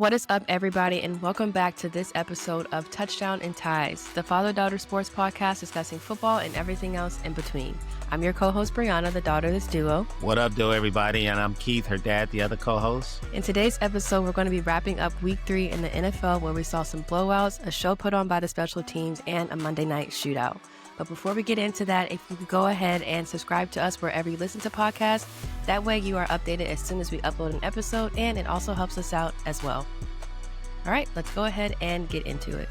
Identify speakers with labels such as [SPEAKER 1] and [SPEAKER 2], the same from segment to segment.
[SPEAKER 1] What is up, everybody, and welcome back to this episode of Touchdown and Ties, the father-daughter sports podcast discussing football and everything else in between. I'm your co-host, Brianna, the daughter of this duo.
[SPEAKER 2] What up, everybody? And I'm Keith, her dad, the other co-host.
[SPEAKER 1] In today's episode, we're going to be wrapping up Week 3 in the NFL, where we saw some blowouts, a show put on by the special teams, and a Monday night shootout. But before we get into that, if you could go ahead and subscribe to us wherever you listen to podcasts, that way you are updated as soon as we upload an episode, and it also helps us out as well. All right, let's go ahead and get into it.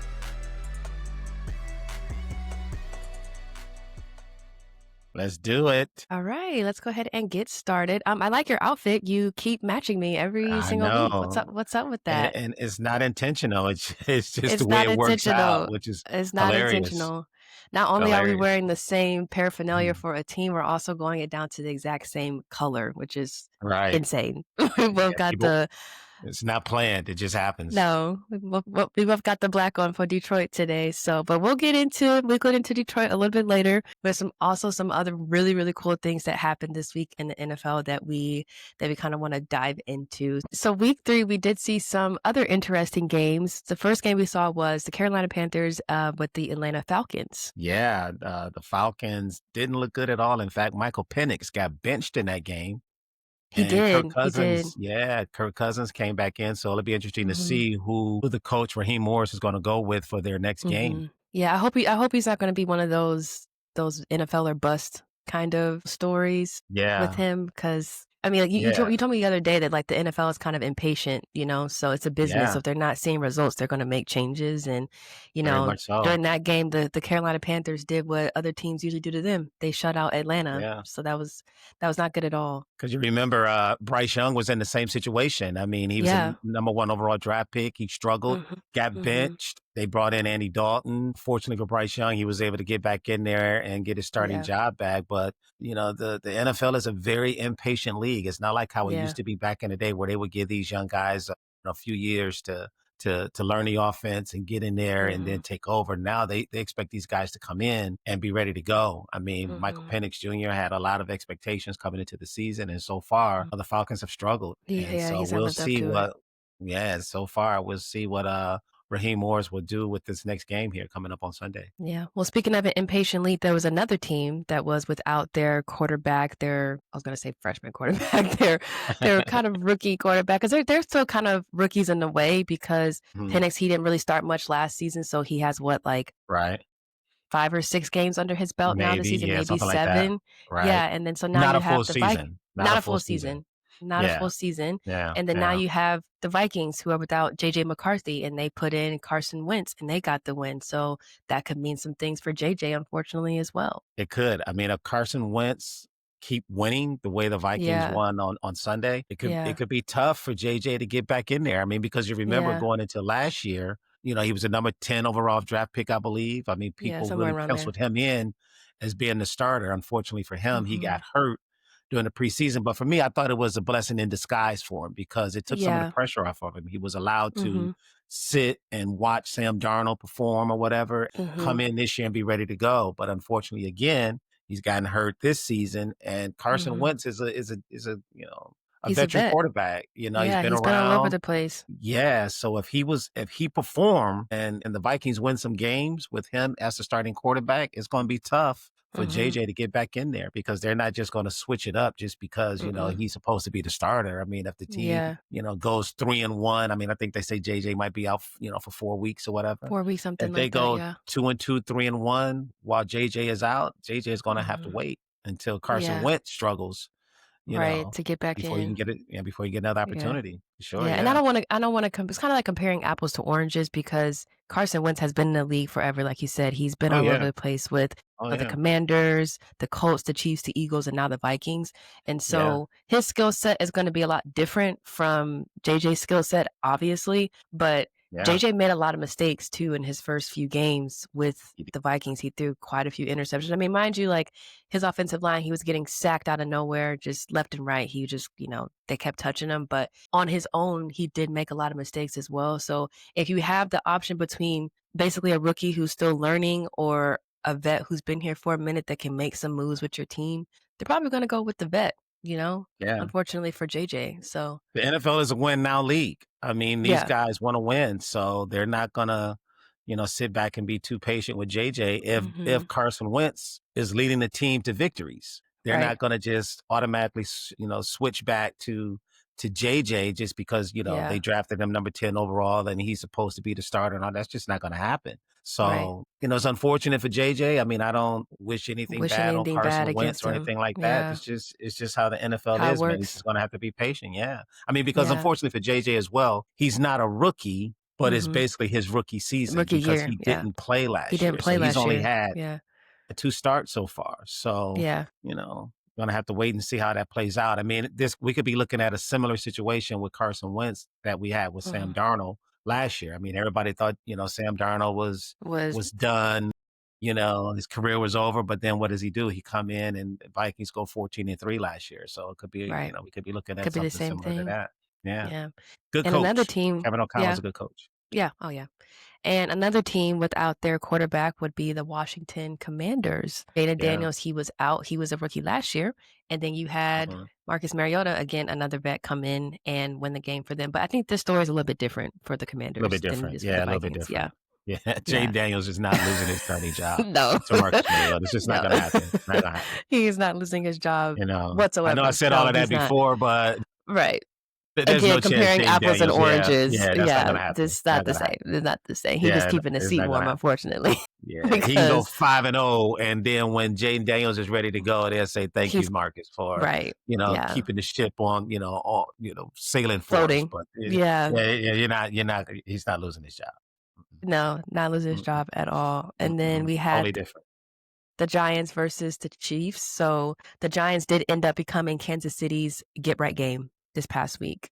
[SPEAKER 2] Let's do it.
[SPEAKER 1] All right, let's go ahead and get started. I like your outfit. You keep matching me every single week. What's up with that?
[SPEAKER 2] And it's not intentional. It's just
[SPEAKER 1] It's
[SPEAKER 2] the way
[SPEAKER 1] not
[SPEAKER 2] it works
[SPEAKER 1] intentional.
[SPEAKER 2] out, which is
[SPEAKER 1] It's not
[SPEAKER 2] hilarious.
[SPEAKER 1] intentional. Not only are we
[SPEAKER 2] Hilarious.
[SPEAKER 1] wearing the same paraphernalia for a team, we're also going it down to the exact same color, which is
[SPEAKER 2] Right.
[SPEAKER 1] insane. We both got
[SPEAKER 2] It's not planned. It just happens.
[SPEAKER 1] No, we both got the black on for Detroit today. But we'll get into Detroit a little bit later. There's some other really, really cool things that happened this week in the NFL that we kind of want to dive into. So week 3, we did see some other interesting games. The first game we saw was the Carolina Panthers with the Atlanta Falcons.
[SPEAKER 2] Yeah, the Falcons didn't look good at all. In fact, Michael Penix got benched in that game.
[SPEAKER 1] He did.
[SPEAKER 2] Kirk Cousins came back in, so it'll be interesting to see who the coach Raheem Morris is going to go with for their next game.
[SPEAKER 1] Yeah, I hope he's not going to be one of those NFL or bust kind of stories with him, because I mean, like you told me the other day that like the NFL is kind of impatient, so it's a business. So if they're not seeing results, they're going to make changes. And, during that game, the Carolina Panthers did what other teams usually do to them. They shut out Atlanta.
[SPEAKER 2] Yeah.
[SPEAKER 1] So that was not good at all.
[SPEAKER 2] Because you remember Bryce Young was in the same situation. I mean, he was a number 1 overall draft pick. He struggled, got benched. They brought in Andy Dalton. Fortunately for Bryce Young, he was able to get back in there and get his starting job back. But, the NFL is a very impatient league. It's not like how it used to be back in the day where they would give these young guys a few years to learn the offense and get in there and then take over. Now they expect these guys to come in and be ready to go. I mean, Michael Penix Jr. had a lot of expectations coming into the season, and so far the Falcons have struggled. So we'll see we'll see what Raheem Morris will do with this next game here coming up on Sunday.
[SPEAKER 1] Yeah. Well, speaking of an impatient league, there was another team that was without their quarterback, I was going to say freshman quarterback, their kind of rookie quarterback, because they're still kind of rookies in a way, because Penix, he didn't really start much last season. So he has 5 or 6 games under his belt now this season, maybe 7.
[SPEAKER 2] Like right.
[SPEAKER 1] Yeah. And then so now you have the Vikings. Not a full season.
[SPEAKER 2] Yeah.
[SPEAKER 1] And then now you have the Vikings, who are without JJ McCarthy, and they put in Carson Wentz and they got the win. So that could mean some things for JJ, unfortunately, as well.
[SPEAKER 2] It could. I mean, if Carson Wentz keep winning the way the Vikings won on Sunday, it could be tough for JJ to get back in there. I mean, because you remember going into last year, he was a number 10 overall draft pick, I believe. I mean, people really penciled him in as being the starter. Unfortunately for him, he got hurt during the preseason. But for me, I thought it was a blessing in disguise for him, because it took some of the pressure off of him. He was allowed to sit and watch Sam Darnold perform or whatever, come in this year and be ready to go. But unfortunately, again, he's gotten hurt this season, and Carson Wentz is a veteran quarterback. He's been around
[SPEAKER 1] all over the place.
[SPEAKER 2] Yeah. So if he performed and the Vikings win some games with him as the starting quarterback, it's going to be tough for JJ to get back in there, because they're not just going to switch it up just because, he's supposed to be the starter. I mean, if the team, goes 3-1, I mean, I think they say JJ might be out, for 4 weeks or whatever.
[SPEAKER 1] 4 weeks, something
[SPEAKER 2] if
[SPEAKER 1] like that.
[SPEAKER 2] If they go 2-2, 3-1 while JJ is out, JJ is going to have to wait until Carson Wentz struggles.
[SPEAKER 1] To get back
[SPEAKER 2] before
[SPEAKER 1] in.
[SPEAKER 2] You can get it, before you get another opportunity. Sure.
[SPEAKER 1] Yeah. And I don't want to, it's kind of like comparing apples to oranges, because Carson Wentz has been in the league forever. Like you said, he's been all over the place with the Commanders, the Colts, the Chiefs, the Eagles, and now the Vikings. And so his skill set is going to be a lot different from JJ's skill set, obviously, but JJ made a lot of mistakes too in his first few games with the Vikings. He threw quite a few interceptions. I mean, mind you, like his offensive line, he was getting sacked out of nowhere, just left and right. He just, they kept touching him. But on his own, he did make a lot of mistakes as well. So if you have the option between basically a rookie who's still learning or a vet who's been here for a minute that can make some moves with your team, they're probably going to go with the vet.
[SPEAKER 2] Yeah.
[SPEAKER 1] unfortunately for JJ. So
[SPEAKER 2] The NFL is a win now league. I mean, these
[SPEAKER 1] yeah,
[SPEAKER 2] guys want to win, so they're not gonna, sit back and be too patient with JJ. If
[SPEAKER 1] hmm
[SPEAKER 2] Carson Wentz is leading the team to victories, they're
[SPEAKER 1] right,
[SPEAKER 2] not gonna just automatically, switch back to JJ just because they
[SPEAKER 1] yeah,
[SPEAKER 2] drafted him number 10 overall and he's supposed to be the starter. And all that's just not gonna happen.
[SPEAKER 1] right.
[SPEAKER 2] So it's unfortunate for JJ. I mean, I don't wish anything
[SPEAKER 1] Wishing
[SPEAKER 2] bad on
[SPEAKER 1] anything bad
[SPEAKER 2] Carson Wentz
[SPEAKER 1] against
[SPEAKER 2] or
[SPEAKER 1] him.
[SPEAKER 2] anything like that.
[SPEAKER 1] Yeah,
[SPEAKER 2] It's just how the NFL
[SPEAKER 1] how it
[SPEAKER 2] is, man. He's
[SPEAKER 1] works.
[SPEAKER 2] just gonna have to be patient. Yeah. I mean, because
[SPEAKER 1] Yeah.
[SPEAKER 2] unfortunately for JJ as well, he's not a rookie, but it's
[SPEAKER 1] hmm
[SPEAKER 2] basically his rookie season
[SPEAKER 1] Rookie
[SPEAKER 2] because
[SPEAKER 1] year.
[SPEAKER 2] he
[SPEAKER 1] Yeah,
[SPEAKER 2] didn't play
[SPEAKER 1] he
[SPEAKER 2] last
[SPEAKER 1] didn't
[SPEAKER 2] year. So
[SPEAKER 1] play
[SPEAKER 2] he's
[SPEAKER 1] last
[SPEAKER 2] only
[SPEAKER 1] year.
[SPEAKER 2] had
[SPEAKER 1] Yeah,
[SPEAKER 2] two starts so far. So,
[SPEAKER 1] yeah.
[SPEAKER 2] gonna have to wait and see how that plays out. I mean, this we could be looking at a similar situation with Carson Wentz that we had with
[SPEAKER 1] hmm
[SPEAKER 2] Sam Darnold last year. I mean, everybody thought, Sam Darnold
[SPEAKER 1] Was
[SPEAKER 2] was done. His career was over, but then what does he do? He come in and the Vikings go 14-3 last year. So it could be,
[SPEAKER 1] right.
[SPEAKER 2] we could be looking at
[SPEAKER 1] Could be the
[SPEAKER 2] something
[SPEAKER 1] same
[SPEAKER 2] similar to
[SPEAKER 1] thing.
[SPEAKER 2] that. Yeah.
[SPEAKER 1] Yeah.
[SPEAKER 2] Good
[SPEAKER 1] And another
[SPEAKER 2] coach.
[SPEAKER 1] team.
[SPEAKER 2] Kevin O'Connell's
[SPEAKER 1] Yeah.
[SPEAKER 2] a good coach.
[SPEAKER 1] Yeah. Oh yeah. And another team without their quarterback would be the Washington Commanders. Jada
[SPEAKER 2] Yeah.
[SPEAKER 1] Daniels, he was out. He was a rookie last year. And then you had
[SPEAKER 2] Uh-huh.
[SPEAKER 1] Marcus Mariota, again, another vet, come in and win the game for them. But I think this story is a little bit different for the
[SPEAKER 2] A little
[SPEAKER 1] Commanders
[SPEAKER 2] bit
[SPEAKER 1] than it
[SPEAKER 2] different.
[SPEAKER 1] is for the
[SPEAKER 2] Yeah, a little bit
[SPEAKER 1] Vikings. Yeah.
[SPEAKER 2] different. Yeah.
[SPEAKER 1] Yeah.
[SPEAKER 2] Jay Daniels is not losing his starting job
[SPEAKER 1] No.
[SPEAKER 2] to Marcus Mariota. It's just not
[SPEAKER 1] No.
[SPEAKER 2] gonna happen. Not gonna happen.
[SPEAKER 1] He is not losing his job
[SPEAKER 2] I know I
[SPEAKER 1] whatsoever.
[SPEAKER 2] said all
[SPEAKER 1] No,
[SPEAKER 2] of that
[SPEAKER 1] he's not.
[SPEAKER 2] before, but
[SPEAKER 1] Right.
[SPEAKER 2] there's no
[SPEAKER 1] Again,
[SPEAKER 2] chance
[SPEAKER 1] comparing
[SPEAKER 2] Jay
[SPEAKER 1] apples and
[SPEAKER 2] Daniels. Yeah,
[SPEAKER 1] oranges,
[SPEAKER 2] yeah, that's not
[SPEAKER 1] yeah,
[SPEAKER 2] gonna happen.
[SPEAKER 1] this not
[SPEAKER 2] Not
[SPEAKER 1] the
[SPEAKER 2] gonna
[SPEAKER 1] same.
[SPEAKER 2] happen.
[SPEAKER 1] It's not the same. He just
[SPEAKER 2] Yeah,
[SPEAKER 1] keeping the
[SPEAKER 2] it's
[SPEAKER 1] seat
[SPEAKER 2] not gonna
[SPEAKER 1] warm,
[SPEAKER 2] happen.
[SPEAKER 1] unfortunately,
[SPEAKER 2] Yeah, he can go
[SPEAKER 1] because
[SPEAKER 2] 5-0, and then when Jaden Daniels is ready to go, they'll say, "Thank you,
[SPEAKER 1] he's
[SPEAKER 2] Marcus, for
[SPEAKER 1] right. Yeah.
[SPEAKER 2] keeping the ship on sailing for us."
[SPEAKER 1] Floating.
[SPEAKER 2] But
[SPEAKER 1] Yeah.
[SPEAKER 2] yeah, yeah, you're not. He's not losing his job.
[SPEAKER 1] No, not losing his
[SPEAKER 2] Mm-mm,
[SPEAKER 1] job at all. And then
[SPEAKER 2] mm-mm.
[SPEAKER 1] we
[SPEAKER 2] Totally
[SPEAKER 1] had
[SPEAKER 2] different.
[SPEAKER 1] the Giants versus the Chiefs. So the Giants did end up becoming Kansas City's get right game this past week.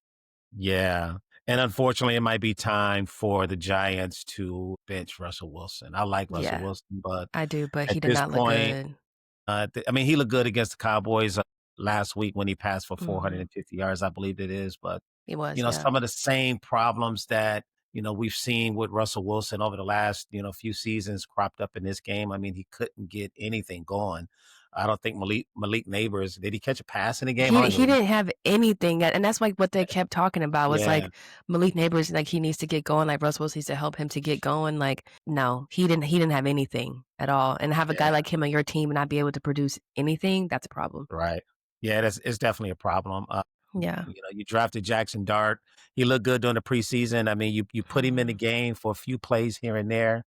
[SPEAKER 2] Yeah, and unfortunately, it might be time for the Giants to bench Russell Wilson. I like Russell
[SPEAKER 1] Yeah,
[SPEAKER 2] Wilson, but
[SPEAKER 1] I do, but
[SPEAKER 2] at
[SPEAKER 1] he did
[SPEAKER 2] this
[SPEAKER 1] not look
[SPEAKER 2] point,
[SPEAKER 1] good.
[SPEAKER 2] I mean, he looked good against the Cowboys last week when he passed for
[SPEAKER 1] hmm
[SPEAKER 2] 450 yards, I believe it is. But
[SPEAKER 1] He was, yeah.
[SPEAKER 2] some of the same problems that we've seen with Russell Wilson over the last few seasons cropped up in this game. I mean, he couldn't get anything going. I don't think Malik Neighbors, did he catch a pass in the game? I don't
[SPEAKER 1] He
[SPEAKER 2] even.
[SPEAKER 1] didn't have anything that, and that's like what they kept talking about was
[SPEAKER 2] Yeah,
[SPEAKER 1] like Malik Neighbors, like he needs to get going, like Russell Wilson needs to help him to get going. Like, no, he didn't have anything at all. And have a guy
[SPEAKER 2] yeah,
[SPEAKER 1] like him on your team and not be able to produce anything, that's a problem.
[SPEAKER 2] right. Yeah, it's definitely a problem.
[SPEAKER 1] Yeah.
[SPEAKER 2] You drafted Jackson Dart. He looked good during the preseason. I mean, you put him in the
[SPEAKER 1] Mhm.
[SPEAKER 2] game for a few plays here and there.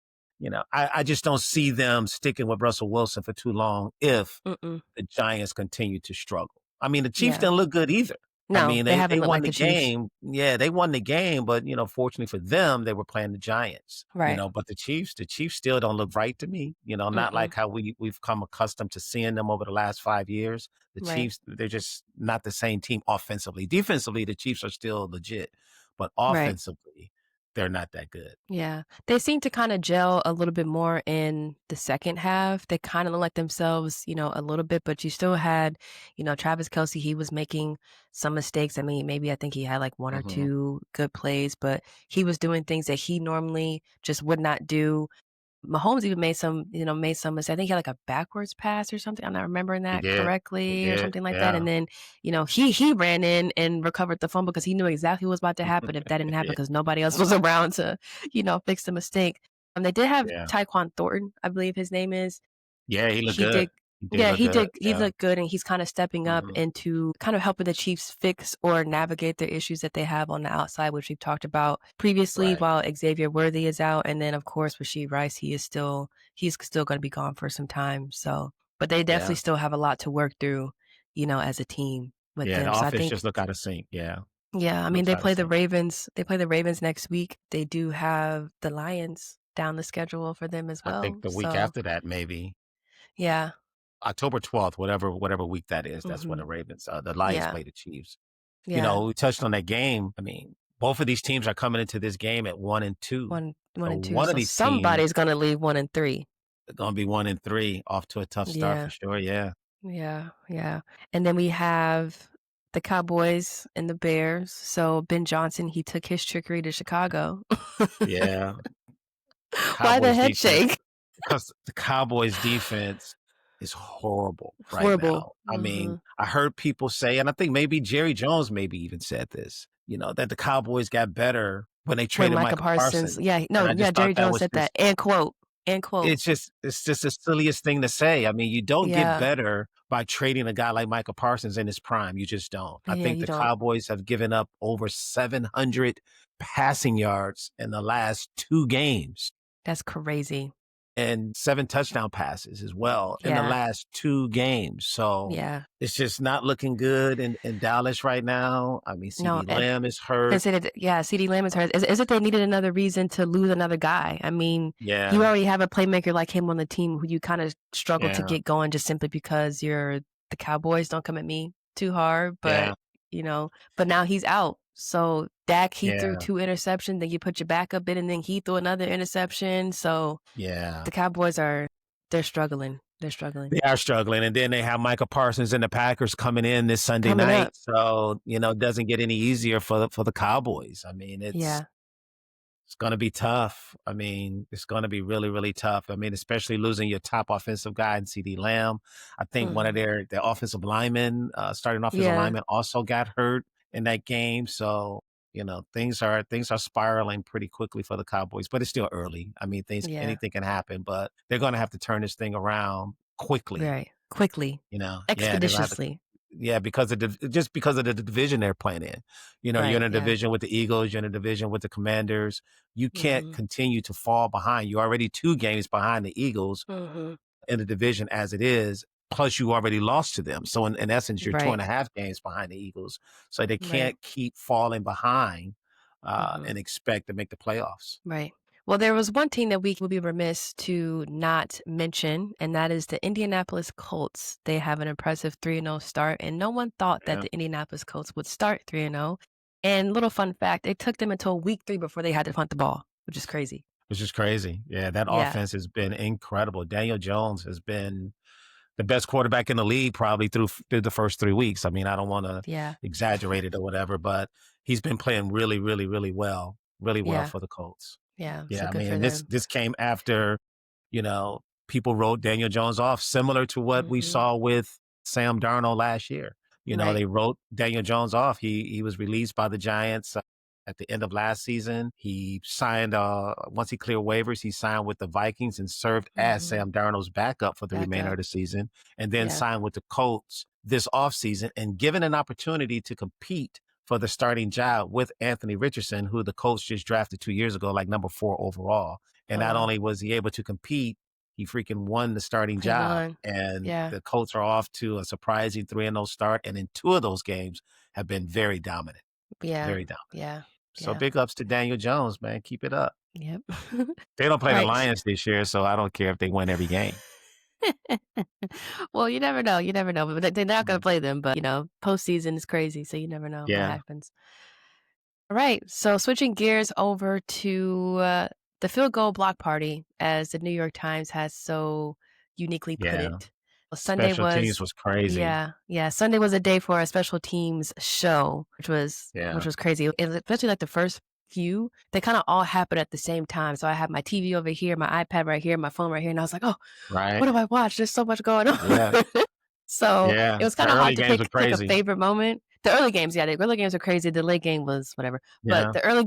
[SPEAKER 2] I just don't see them sticking with Russell Wilson for too long if
[SPEAKER 1] Mm-mm.
[SPEAKER 2] the Giants continue to struggle. I mean, the Chiefs
[SPEAKER 1] Yeah.
[SPEAKER 2] didn't look good either. I
[SPEAKER 1] No,
[SPEAKER 2] mean,
[SPEAKER 1] they
[SPEAKER 2] they
[SPEAKER 1] haven't looked
[SPEAKER 2] won
[SPEAKER 1] like
[SPEAKER 2] the
[SPEAKER 1] the Chiefs.
[SPEAKER 2] game. Yeah, they won the game, but fortunately for them, they were playing the Giants.
[SPEAKER 1] Right.
[SPEAKER 2] But the Chiefs still don't look right to me. Not
[SPEAKER 1] Mm-mm.
[SPEAKER 2] like how we've come accustomed to seeing them over the last 5 years. The
[SPEAKER 1] Right.
[SPEAKER 2] Chiefs, they're just not the same team offensively. Defensively, the Chiefs are still legit, but
[SPEAKER 1] Right.
[SPEAKER 2] offensively, they're not that good.
[SPEAKER 1] Yeah. They seem to kind of gel a little bit more in the second half. They kind of look like themselves, a little bit, but you still had, Travis Kelce, he was making some mistakes. I mean, maybe I think he had like one or
[SPEAKER 2] Hmm.
[SPEAKER 1] two good plays, but he was doing things that he normally just would not do. Mahomes even made some mistakes. I think he had like a backwards pass or something. I'm not remembering
[SPEAKER 2] He
[SPEAKER 1] that
[SPEAKER 2] did. He
[SPEAKER 1] correctly or
[SPEAKER 2] did.
[SPEAKER 1] something like that. And
[SPEAKER 2] Yeah.
[SPEAKER 1] then, he ran in and recovered the fumble because he knew exactly what was about to happen if that didn't happen
[SPEAKER 2] Yeah.
[SPEAKER 1] because nobody else was around to, fix the mistake. They did have
[SPEAKER 2] Yeah.
[SPEAKER 1] Tyquan Thornton, I believe his name is.
[SPEAKER 2] Yeah. He looked
[SPEAKER 1] He
[SPEAKER 2] good.
[SPEAKER 1] did
[SPEAKER 2] He did
[SPEAKER 1] yeah,
[SPEAKER 2] look
[SPEAKER 1] he
[SPEAKER 2] good.
[SPEAKER 1] did he
[SPEAKER 2] Yeah.
[SPEAKER 1] looked good, and he's kinda stepping up
[SPEAKER 2] Hmm.
[SPEAKER 1] into kind of helping the Chiefs fix or navigate the issues that they have on the outside, which we've talked about previously
[SPEAKER 2] Right.
[SPEAKER 1] while Xavier Worthy is out, and then, of course, Rashee Rice, he's still gonna be gone for some time, so but they definitely
[SPEAKER 2] Yeah.
[SPEAKER 1] still have a lot to work through, as a team with
[SPEAKER 2] Yeah,
[SPEAKER 1] them,
[SPEAKER 2] the
[SPEAKER 1] so I
[SPEAKER 2] offense
[SPEAKER 1] think
[SPEAKER 2] just look out of sync. Yeah,
[SPEAKER 1] yeah, I mean,
[SPEAKER 2] looks
[SPEAKER 1] they
[SPEAKER 2] out of
[SPEAKER 1] play the
[SPEAKER 2] sync.
[SPEAKER 1] Ravens next week. They do have the Lions down the schedule for them as
[SPEAKER 2] I think
[SPEAKER 1] well,
[SPEAKER 2] the week
[SPEAKER 1] so
[SPEAKER 2] after that, maybe
[SPEAKER 1] yeah.
[SPEAKER 2] October 12th, whatever week that is, that's when
[SPEAKER 1] Mhm.
[SPEAKER 2] the Lions
[SPEAKER 1] Yeah.
[SPEAKER 2] play the Chiefs.
[SPEAKER 1] Yeah.
[SPEAKER 2] We touched on that game. I mean, both of these teams are coming into this game at 1-2.
[SPEAKER 1] 1
[SPEAKER 2] So
[SPEAKER 1] and 2,
[SPEAKER 2] one of
[SPEAKER 1] so
[SPEAKER 2] these teams
[SPEAKER 1] somebody's gonna leave 1 and 3.
[SPEAKER 2] is going to be 1-3, off to a tough start for
[SPEAKER 1] Yeah,
[SPEAKER 2] sure. Yeah,
[SPEAKER 1] yeah, yeah, and then we have the Cowboys and the Bears, so Ben Johnson, he took his trickery to Chicago.
[SPEAKER 2] yeah.
[SPEAKER 1] Why the
[SPEAKER 2] Cowboys
[SPEAKER 1] head
[SPEAKER 2] defense,
[SPEAKER 1] shake?
[SPEAKER 2] because the Cowboys defense is horrible right
[SPEAKER 1] Horrible.
[SPEAKER 2] now. I mean, I heard people say, and I think maybe Jerry Jones maybe even said this, that the Cowboys got better when they
[SPEAKER 1] When
[SPEAKER 2] traded
[SPEAKER 1] Micah
[SPEAKER 2] Micah
[SPEAKER 1] Parsons,
[SPEAKER 2] Parsons.
[SPEAKER 1] yeah,
[SPEAKER 2] And
[SPEAKER 1] no,
[SPEAKER 2] I
[SPEAKER 1] yeah,
[SPEAKER 2] just thought
[SPEAKER 1] Jerry
[SPEAKER 2] that
[SPEAKER 1] Jones
[SPEAKER 2] was
[SPEAKER 1] said that,
[SPEAKER 2] just
[SPEAKER 1] end quote, end quote.
[SPEAKER 2] it's just the silliest thing to say. I mean, you don't get
[SPEAKER 1] Yeah,
[SPEAKER 2] better by trading a guy like Micah Parsons in his prime. You just don't. I
[SPEAKER 1] yeah,
[SPEAKER 2] think
[SPEAKER 1] you
[SPEAKER 2] the
[SPEAKER 1] don't.
[SPEAKER 2] Cowboys have given up over 700 passing yards in the last 2 games
[SPEAKER 1] That's crazy.
[SPEAKER 2] and 7 touchdown passes as well in the
[SPEAKER 1] Yeah,
[SPEAKER 2] last 2 games. So
[SPEAKER 1] yeah.
[SPEAKER 2] it's just not looking good in Dallas right now. I mean,
[SPEAKER 1] No,
[SPEAKER 2] CD Lamb is hurt.
[SPEAKER 1] considered, yeah, CeeDee Lamb is hurt. Is it they needed another reason to lose another guy? I mean, you
[SPEAKER 2] Yeah,
[SPEAKER 1] already have a playmaker like him on the team who you kind of struggle to
[SPEAKER 2] yeah,
[SPEAKER 1] get going just simply because you're the Cowboys. Don't come at me too hard, but
[SPEAKER 2] yeah,
[SPEAKER 1] but now he's out. So Dak, he threw
[SPEAKER 2] yeah,
[SPEAKER 1] 2 interceptions, then you put your backup in, and then he threw another interception. So
[SPEAKER 2] yeah.
[SPEAKER 1] the Cowboys they're struggling. They're struggling.
[SPEAKER 2] They are struggling, and then they have Micah Parsons and the Packers coming in this Sunday
[SPEAKER 1] Coming
[SPEAKER 2] night,
[SPEAKER 1] up.
[SPEAKER 2] so, it doesn't get any easier for the Cowboys. I mean,
[SPEAKER 1] Yeah.
[SPEAKER 2] it's gonna be tough. I mean, it's gonna be really, really tough. I mean, especially losing your top offensive guy in CD Lamb. I think one of
[SPEAKER 1] Mhm.
[SPEAKER 2] their offensive linemen, starting offensive
[SPEAKER 1] Yeah.
[SPEAKER 2] lineman also got hurt in that game, so, things are spiraling pretty quickly for the Cowboys, but it's still early. I mean,
[SPEAKER 1] Yeah.
[SPEAKER 2] anything can happen, but they're gonna have to turn this thing around quickly.
[SPEAKER 1] Right. Quickly.
[SPEAKER 2] Yeah, they're gonna have to.
[SPEAKER 1] Expeditiously.
[SPEAKER 2] Yeah, because of the division they're playing in. You're in
[SPEAKER 1] Right.
[SPEAKER 2] a
[SPEAKER 1] Yeah.
[SPEAKER 2] division with the Eagles, you're in a division with the Commanders. You can't
[SPEAKER 1] Mhm.
[SPEAKER 2] continue to fall behind. You're already 2 games behind the Eagles
[SPEAKER 1] Mhm.
[SPEAKER 2] in the division as it is, plus you already lost to them. So in essence, you're two
[SPEAKER 1] Right.
[SPEAKER 2] and a half games behind the Eagles. So they
[SPEAKER 1] Right.
[SPEAKER 2] can't keep falling behind
[SPEAKER 1] Mhm.
[SPEAKER 2] and expect to make the playoffs.
[SPEAKER 1] Right. Well, there was one team that we would be remiss to not mention, and that is the Indianapolis Colts. They have an impressive 3-0 start, and no one thought that
[SPEAKER 2] Yeah.
[SPEAKER 1] the Indianapolis Colts would start 3-0. And little fun fact, it took them until week 3 before they had to punt the ball, which is crazy.
[SPEAKER 2] Which is crazy. Yeah, that
[SPEAKER 1] Yeah.
[SPEAKER 2] offense has been incredible. Daniel Jones has been the best quarterback in the league probably through the first 3 weeks. I mean, I don't wanna
[SPEAKER 1] Yeah.
[SPEAKER 2] exaggerate it or whatever, but he's been playing really, really, really well
[SPEAKER 1] Yeah.
[SPEAKER 2] for the Colts.
[SPEAKER 1] Yeah. So
[SPEAKER 2] Yeah, I
[SPEAKER 1] good
[SPEAKER 2] mean,
[SPEAKER 1] for
[SPEAKER 2] and this
[SPEAKER 1] them.
[SPEAKER 2] this came after, you know, people wrote Daniel Jones off similar to what we
[SPEAKER 1] Mhm.
[SPEAKER 2] saw with Sam Darnold last year.
[SPEAKER 1] Right.
[SPEAKER 2] They wrote Daniel Jones off. He was released by the Giants at the end of last season. He signed once he cleared waivers, he signed with the Vikings and served as
[SPEAKER 1] Mhm.
[SPEAKER 2] Sam Darnold's backup for the
[SPEAKER 1] Back
[SPEAKER 2] remainder
[SPEAKER 1] up.
[SPEAKER 2] of the season, and then
[SPEAKER 1] Yeah.
[SPEAKER 2] signed with the Colts this offseason and given an opportunity to compete for the starting job with Anthony Richardson, who the Colts just drafted 2 years ago, like number 4 overall. And
[SPEAKER 1] Oh,
[SPEAKER 2] not
[SPEAKER 1] wow.
[SPEAKER 2] only was he able to compete, he freaking won the starting
[SPEAKER 1] He
[SPEAKER 2] job.
[SPEAKER 1] won.
[SPEAKER 2] And
[SPEAKER 1] Yeah.
[SPEAKER 2] the Colts are off to a surprising 3-0 start. And in 2 of those games have been very dominant,
[SPEAKER 1] Yeah.
[SPEAKER 2] very dominant.
[SPEAKER 1] Yeah.
[SPEAKER 2] So
[SPEAKER 1] Yeah.
[SPEAKER 2] big ups to Daniel Jones, man. Keep it up.
[SPEAKER 1] Yep.
[SPEAKER 2] They don't play the
[SPEAKER 1] Alright.
[SPEAKER 2] Lions this year, so I don't care if they win every game.
[SPEAKER 1] Well, you never know, you never know, but they're not gonna
[SPEAKER 2] Mhm.
[SPEAKER 1] play them, but, postseason is crazy, so you never know what
[SPEAKER 2] Yeah,
[SPEAKER 1] happens. Alright, so switching gears over to, the field goal block party, as the New York Times has so uniquely put
[SPEAKER 2] yeah.
[SPEAKER 1] it. Well, Sunday
[SPEAKER 2] Special teams
[SPEAKER 1] was
[SPEAKER 2] was crazy.
[SPEAKER 1] yeah, Sunday was a day for a special teams show, which
[SPEAKER 2] Yeah,
[SPEAKER 1] was crazy, and especially, like, the first few, they kinda all happened at the same time, so I had my TV over here, my iPad right here, my phone right here, and I was like, "Oh, what
[SPEAKER 2] right?
[SPEAKER 1] do I watch? There's so much going on."
[SPEAKER 2] Yeah,
[SPEAKER 1] So,
[SPEAKER 2] yeah.
[SPEAKER 1] it was
[SPEAKER 2] The
[SPEAKER 1] kinda hard
[SPEAKER 2] early
[SPEAKER 1] to
[SPEAKER 2] games are
[SPEAKER 1] pick a
[SPEAKER 2] crazy.
[SPEAKER 1] favorite moment. The early games, yeah, the early games are crazy, the late game was whatever. But
[SPEAKER 2] Yeah,
[SPEAKER 1] the early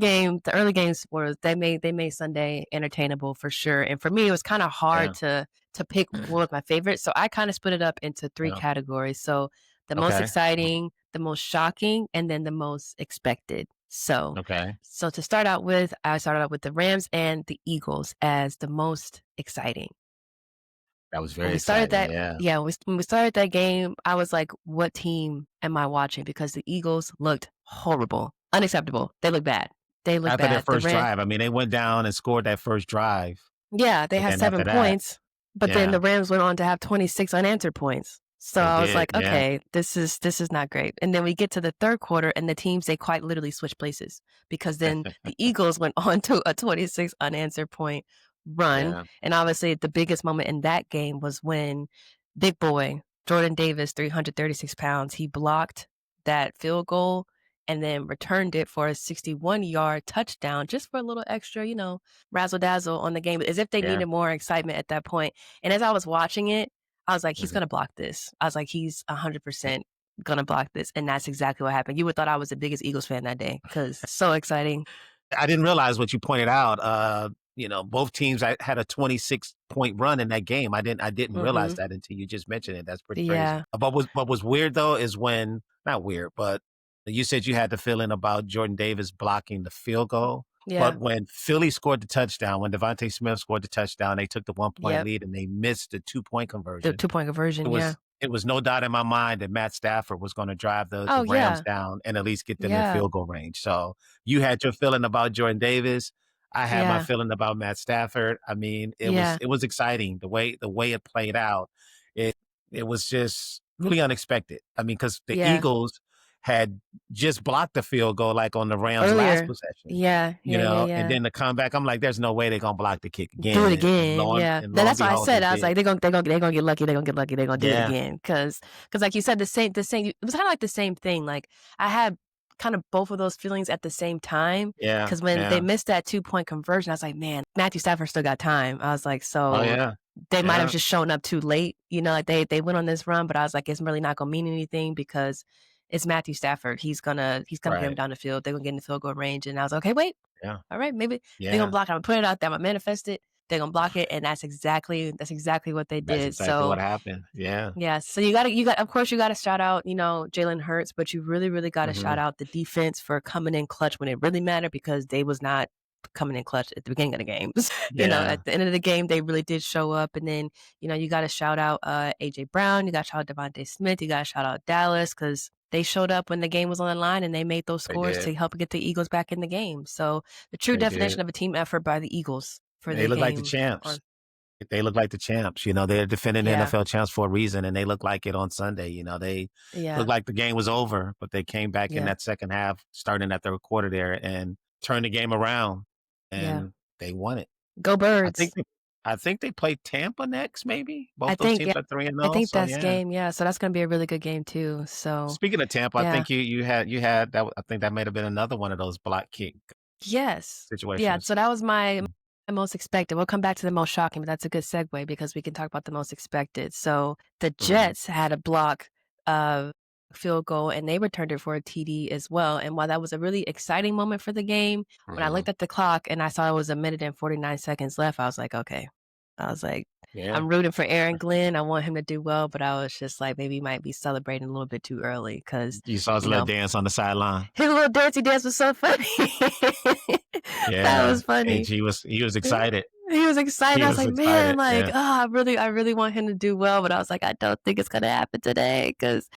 [SPEAKER 1] games were they made Sunday entertainable for sure, and for me, it was kinda hard
[SPEAKER 2] yeah,
[SPEAKER 1] to pick one of my favorites, so I kinda split it up into 3
[SPEAKER 2] yeah.
[SPEAKER 1] categories. So, the most
[SPEAKER 2] Okay,
[SPEAKER 1] exciting, the most shocking, and then the most expected.
[SPEAKER 2] okay.
[SPEAKER 1] So to start out with, I started out with the Rams and the Eagles as the most exciting.
[SPEAKER 2] That was
[SPEAKER 1] When
[SPEAKER 2] very
[SPEAKER 1] we started
[SPEAKER 2] exciting,
[SPEAKER 1] that
[SPEAKER 2] yeah.
[SPEAKER 1] yeah, when we started that game, I was like, "What team am I watching?" Because the Eagles looked horrible, unacceptable. They look bad. They look
[SPEAKER 2] After their
[SPEAKER 1] bad. The
[SPEAKER 2] first
[SPEAKER 1] Ram
[SPEAKER 2] drive, I mean, they went down and scored that first drive,
[SPEAKER 1] Yeah, they
[SPEAKER 2] but
[SPEAKER 1] had
[SPEAKER 2] then
[SPEAKER 1] 7
[SPEAKER 2] after that
[SPEAKER 1] points, but then
[SPEAKER 2] yeah,
[SPEAKER 1] the Rams went on to have 26 unanswered points. So
[SPEAKER 2] they
[SPEAKER 1] I was
[SPEAKER 2] did,
[SPEAKER 1] like,
[SPEAKER 2] yeah.
[SPEAKER 1] "Okay, this is not great." And then we get to the 3rd quarter, and the teams, they quite literally switch places because then the Eagles went on to a 26 unanswered point run,
[SPEAKER 2] Yeah,
[SPEAKER 1] and obviously the biggest moment in that game was when big boy Jordan Davis, 336 pounds, he blocked that field goal and then returned it for a 61-yard touchdown just for a little extra, razzle dazzle on the game, as if they
[SPEAKER 2] yeah,
[SPEAKER 1] needed more excitement at that point. And as I was watching it, I was like, he's
[SPEAKER 2] Mhm.
[SPEAKER 1] gonna block this. I was like, he's 100% gonna block this, and that's exactly what happened. You would thought I was the biggest Eagles fan that day because so exciting.
[SPEAKER 2] I didn't realize what you pointed out. Both teams had a 26-point run in that game. I didn't realize
[SPEAKER 1] Mhm.
[SPEAKER 2] that until you just mentioned it. That's pretty crazy.
[SPEAKER 1] Yeah.
[SPEAKER 2] What was weird though is when not weird, but you said you had the feeling about Jordan Davis blocking the field goal. But
[SPEAKER 1] Yeah.
[SPEAKER 2] when Philly scored the touchdown, when Devontae Smith scored the touchdown, they took the 1-point
[SPEAKER 1] Yep.
[SPEAKER 2] lead and they missed the 2-point
[SPEAKER 1] The
[SPEAKER 2] conversion.
[SPEAKER 1] two-point
[SPEAKER 2] It
[SPEAKER 1] conversion, yeah.
[SPEAKER 2] was it was no doubt in my mind that Matt Stafford was gonna drive the
[SPEAKER 1] Oh,
[SPEAKER 2] Rams
[SPEAKER 1] yeah.
[SPEAKER 2] down and at least get them in
[SPEAKER 1] Yeah.
[SPEAKER 2] field goal range. So, you had your feeling about Jordan Davis. I had my
[SPEAKER 1] Yeah.
[SPEAKER 2] feeling about Matt Stafford. I mean, it was
[SPEAKER 1] Yeah.
[SPEAKER 2] it was exciting the way it played out. It it was just really unexpected. I mean, because the
[SPEAKER 1] Yeah.
[SPEAKER 2] Eagles had just blocked the field goal, like, on the Rams' last
[SPEAKER 1] Earlier.
[SPEAKER 2] possession,
[SPEAKER 1] Yeah. Yeah, yeah,
[SPEAKER 2] and
[SPEAKER 1] yeah.
[SPEAKER 2] then the comeback, I'm like, "There's no way they're gonna block the kick
[SPEAKER 1] Do it
[SPEAKER 2] again," and
[SPEAKER 1] again, yeah.
[SPEAKER 2] lo and
[SPEAKER 1] That's why I
[SPEAKER 2] behold, they
[SPEAKER 1] said, I was
[SPEAKER 2] did.
[SPEAKER 1] like, "They gonna get lucky, they gonna get lucky, they gonna do it
[SPEAKER 2] Yeah,
[SPEAKER 1] again." Because like you said, it was kinda like the same thing, like, I had kind of both of those feelings at the same time.
[SPEAKER 2] yeah,
[SPEAKER 1] Because when they
[SPEAKER 2] yeah.
[SPEAKER 1] missed that two-point conversion, I was like, "Man, Matthew Stafford still got time." I was like,
[SPEAKER 2] Oh,
[SPEAKER 1] "So,
[SPEAKER 2] yeah.
[SPEAKER 1] they might have
[SPEAKER 2] Yeah,
[SPEAKER 1] just shown up too late," like, they went on this run, but I was like, "It's really not gonna mean anything because it's Matthew Stafford. He's gonna get him
[SPEAKER 2] right.
[SPEAKER 1] down the field, they're gonna get in the field goal range," and I was like, "Okay, wait.
[SPEAKER 2] Yeah,
[SPEAKER 1] All right, maybe they're gonna
[SPEAKER 2] yeah.
[SPEAKER 1] block it. I'm gonna put it out there. I'm gonna manifest it. They're gonna block it, and that's exactly what they
[SPEAKER 2] That's
[SPEAKER 1] did.
[SPEAKER 2] exactly what
[SPEAKER 1] So
[SPEAKER 2] happened. Yeah.
[SPEAKER 1] yeah, so you got of course you gotta shout out, Jalen Hurts, but you really, really gotta shout
[SPEAKER 2] Mhm.
[SPEAKER 1] out the defense for coming in clutch when it really mattered because they was not coming in clutch at the beginning of the games.
[SPEAKER 2] Yeah,
[SPEAKER 1] At the end of the game, they really did show up. And then, you gotta shout out AJ Brown, you gotta shout out Devontae Smith, you gotta shout out Dallas because they showed up when the game was on the line and they made those
[SPEAKER 2] they
[SPEAKER 1] scores
[SPEAKER 2] did.
[SPEAKER 1] to help get the Eagles back in the game. So the true
[SPEAKER 2] They did.
[SPEAKER 1] definition of a team effort by the Eagles for
[SPEAKER 2] They
[SPEAKER 1] the
[SPEAKER 2] look like the
[SPEAKER 1] game
[SPEAKER 2] champs.
[SPEAKER 1] on
[SPEAKER 2] They look like the champs, they're defending
[SPEAKER 1] yeah,
[SPEAKER 2] NFL champs for a reason, and they look like it on Sunday, they
[SPEAKER 1] yeah,
[SPEAKER 2] looked like the game was over, but they came back in
[SPEAKER 1] yeah,
[SPEAKER 2] that second half, starting at the quarter there, and turned the game around,
[SPEAKER 1] yeah.
[SPEAKER 2] and they won it.
[SPEAKER 1] Go
[SPEAKER 2] I think
[SPEAKER 1] Birds.
[SPEAKER 2] they I think they play Tampa next, maybe?
[SPEAKER 1] I
[SPEAKER 2] Both those
[SPEAKER 1] think, yeah,
[SPEAKER 2] teams are 3 and
[SPEAKER 1] I
[SPEAKER 2] 0,
[SPEAKER 1] think
[SPEAKER 2] so
[SPEAKER 1] that's
[SPEAKER 2] yeah.
[SPEAKER 1] game, yeah, so that's gonna be a really good game too, so,
[SPEAKER 2] Speaking of Tampa, I
[SPEAKER 1] yeah.
[SPEAKER 2] think you had that I think that might have been another one of those block kick
[SPEAKER 1] Yes. Yeah,
[SPEAKER 2] situations.
[SPEAKER 1] so that was my
[SPEAKER 2] Mm.
[SPEAKER 1] my most expected. We'll come back to the most shocking, but that's a good segue because we can talk about the most expected. So, the
[SPEAKER 2] Mhm.
[SPEAKER 1] Jets had a block, uh, field goal, and they returned it for a TD as well, and while that was a really exciting moment for the game, when I
[SPEAKER 2] Mhm.
[SPEAKER 1] looked at the clock and I saw it was 1 minute and 49 seconds left, I was like, "Okay." I was like,
[SPEAKER 2] Yeah.
[SPEAKER 1] I'm rooting for Aaron Glenn, I want him to do well, but I was just like, maybe he might be celebrating a little bit too early because
[SPEAKER 2] You saw his
[SPEAKER 1] you
[SPEAKER 2] little
[SPEAKER 1] know,
[SPEAKER 2] dance on the sideline.
[SPEAKER 1] his little dirty dance was so funny. That
[SPEAKER 2] Yeah.
[SPEAKER 1] was funny.
[SPEAKER 2] He was excited.
[SPEAKER 1] He was excited.
[SPEAKER 2] He
[SPEAKER 1] I was
[SPEAKER 2] was
[SPEAKER 1] like, "Man,
[SPEAKER 2] excited.
[SPEAKER 1] like,
[SPEAKER 2] Yeah.
[SPEAKER 1] I really want him to do well," but I was like, "I don't think it's gonna happen today because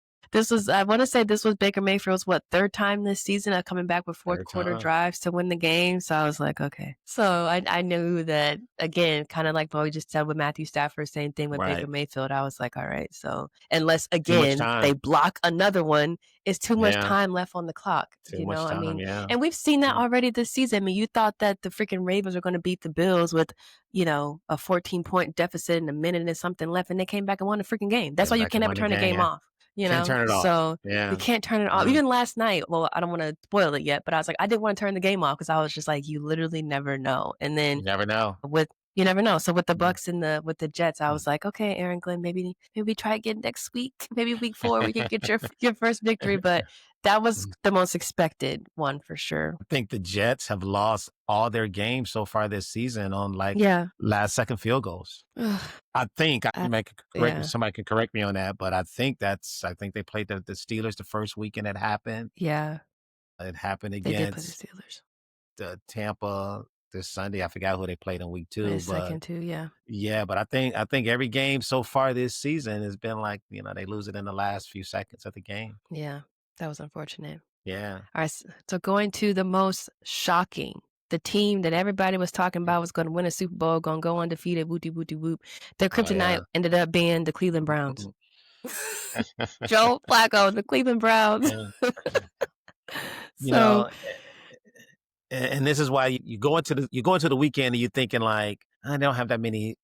[SPEAKER 1] I wanna say this was Baker Mayfield's, 3rd time this season of coming back with 4th
[SPEAKER 2] Third
[SPEAKER 1] quarter
[SPEAKER 2] time.
[SPEAKER 1] drives to win the game, so I was like, "Okay." So I knew that, again, kinda like what we just said with Matthew Stafford, same thing with Baker
[SPEAKER 2] Right.
[SPEAKER 1] Mayfield, I was like, "Alright," so unless,
[SPEAKER 2] Too much
[SPEAKER 1] again, they
[SPEAKER 2] time.
[SPEAKER 1] block another one, it's too much
[SPEAKER 2] Yeah.
[SPEAKER 1] time left on the clock,
[SPEAKER 2] Too much
[SPEAKER 1] I
[SPEAKER 2] time.
[SPEAKER 1] mean,
[SPEAKER 2] Yeah.
[SPEAKER 1] and we've seen that
[SPEAKER 2] Yeah.
[SPEAKER 1] already this season. I mean, you thought that the freaking Ravens were gonna beat the Bills with, a 14-point deficit and 1 minute and something left, and they came back and won the freaking game. That's why
[SPEAKER 2] Came
[SPEAKER 1] you
[SPEAKER 2] back
[SPEAKER 1] can
[SPEAKER 2] and
[SPEAKER 1] never
[SPEAKER 2] won the
[SPEAKER 1] turn a
[SPEAKER 2] game.
[SPEAKER 1] game
[SPEAKER 2] Yeah.
[SPEAKER 1] off,
[SPEAKER 2] Can't turn it off.
[SPEAKER 1] So, you
[SPEAKER 2] Yeah.
[SPEAKER 1] can't turn it off.
[SPEAKER 2] Yeah.
[SPEAKER 1] Even last night, well, I don't wanna spoil it yet, but I was like, I didn't wanna turn the game off because I was just like, "You literally never know." And then
[SPEAKER 2] You never know.
[SPEAKER 1] with you never know. So with the
[SPEAKER 2] Mm.
[SPEAKER 1] Bucks and with the Jets, I
[SPEAKER 2] Mm.
[SPEAKER 1] was like, "Okay, Aaron Glenn, maybe try again next week. Maybe week 4 we can get your first victory," but that was
[SPEAKER 2] Mm.
[SPEAKER 1] the most expected one for sure.
[SPEAKER 2] I think the Jets have lost all their games so far this season on, like,
[SPEAKER 1] Yeah.
[SPEAKER 2] last second field goals.
[SPEAKER 1] Ugh,
[SPEAKER 2] I think I
[SPEAKER 1] I
[SPEAKER 2] you might could correct me
[SPEAKER 1] yeah.
[SPEAKER 2] somebody can correct me on that, but I think they played the Steelers the first weekend it happened.
[SPEAKER 1] Yeah.
[SPEAKER 2] It happened
[SPEAKER 1] They did play the
[SPEAKER 2] against
[SPEAKER 1] Steelers.
[SPEAKER 2] Tampa this Sunday. I forgot who they played in week
[SPEAKER 1] Play
[SPEAKER 2] 2,
[SPEAKER 1] the
[SPEAKER 2] but
[SPEAKER 1] second too, yeah.
[SPEAKER 2] yeah, but I think every game so far this season has been like, they lose it in the last few seconds of the game.
[SPEAKER 1] Yeah. That was unfortunate.
[SPEAKER 2] Yeah.
[SPEAKER 1] Alright, so going to the most shocking, the team that everybody was talking about was gonna win a Super Bowl, gonna go undefeated, wooty wooty whoop. Their
[SPEAKER 2] Oh,
[SPEAKER 1] kryptonite
[SPEAKER 2] yeah.
[SPEAKER 1] ended up being the Cleveland Browns. Joe Flacco, the Cleveland Browns.
[SPEAKER 2] Yeah. You
[SPEAKER 1] So
[SPEAKER 2] know, and this is why you go into the weekend and you're thinking like, I don't have that many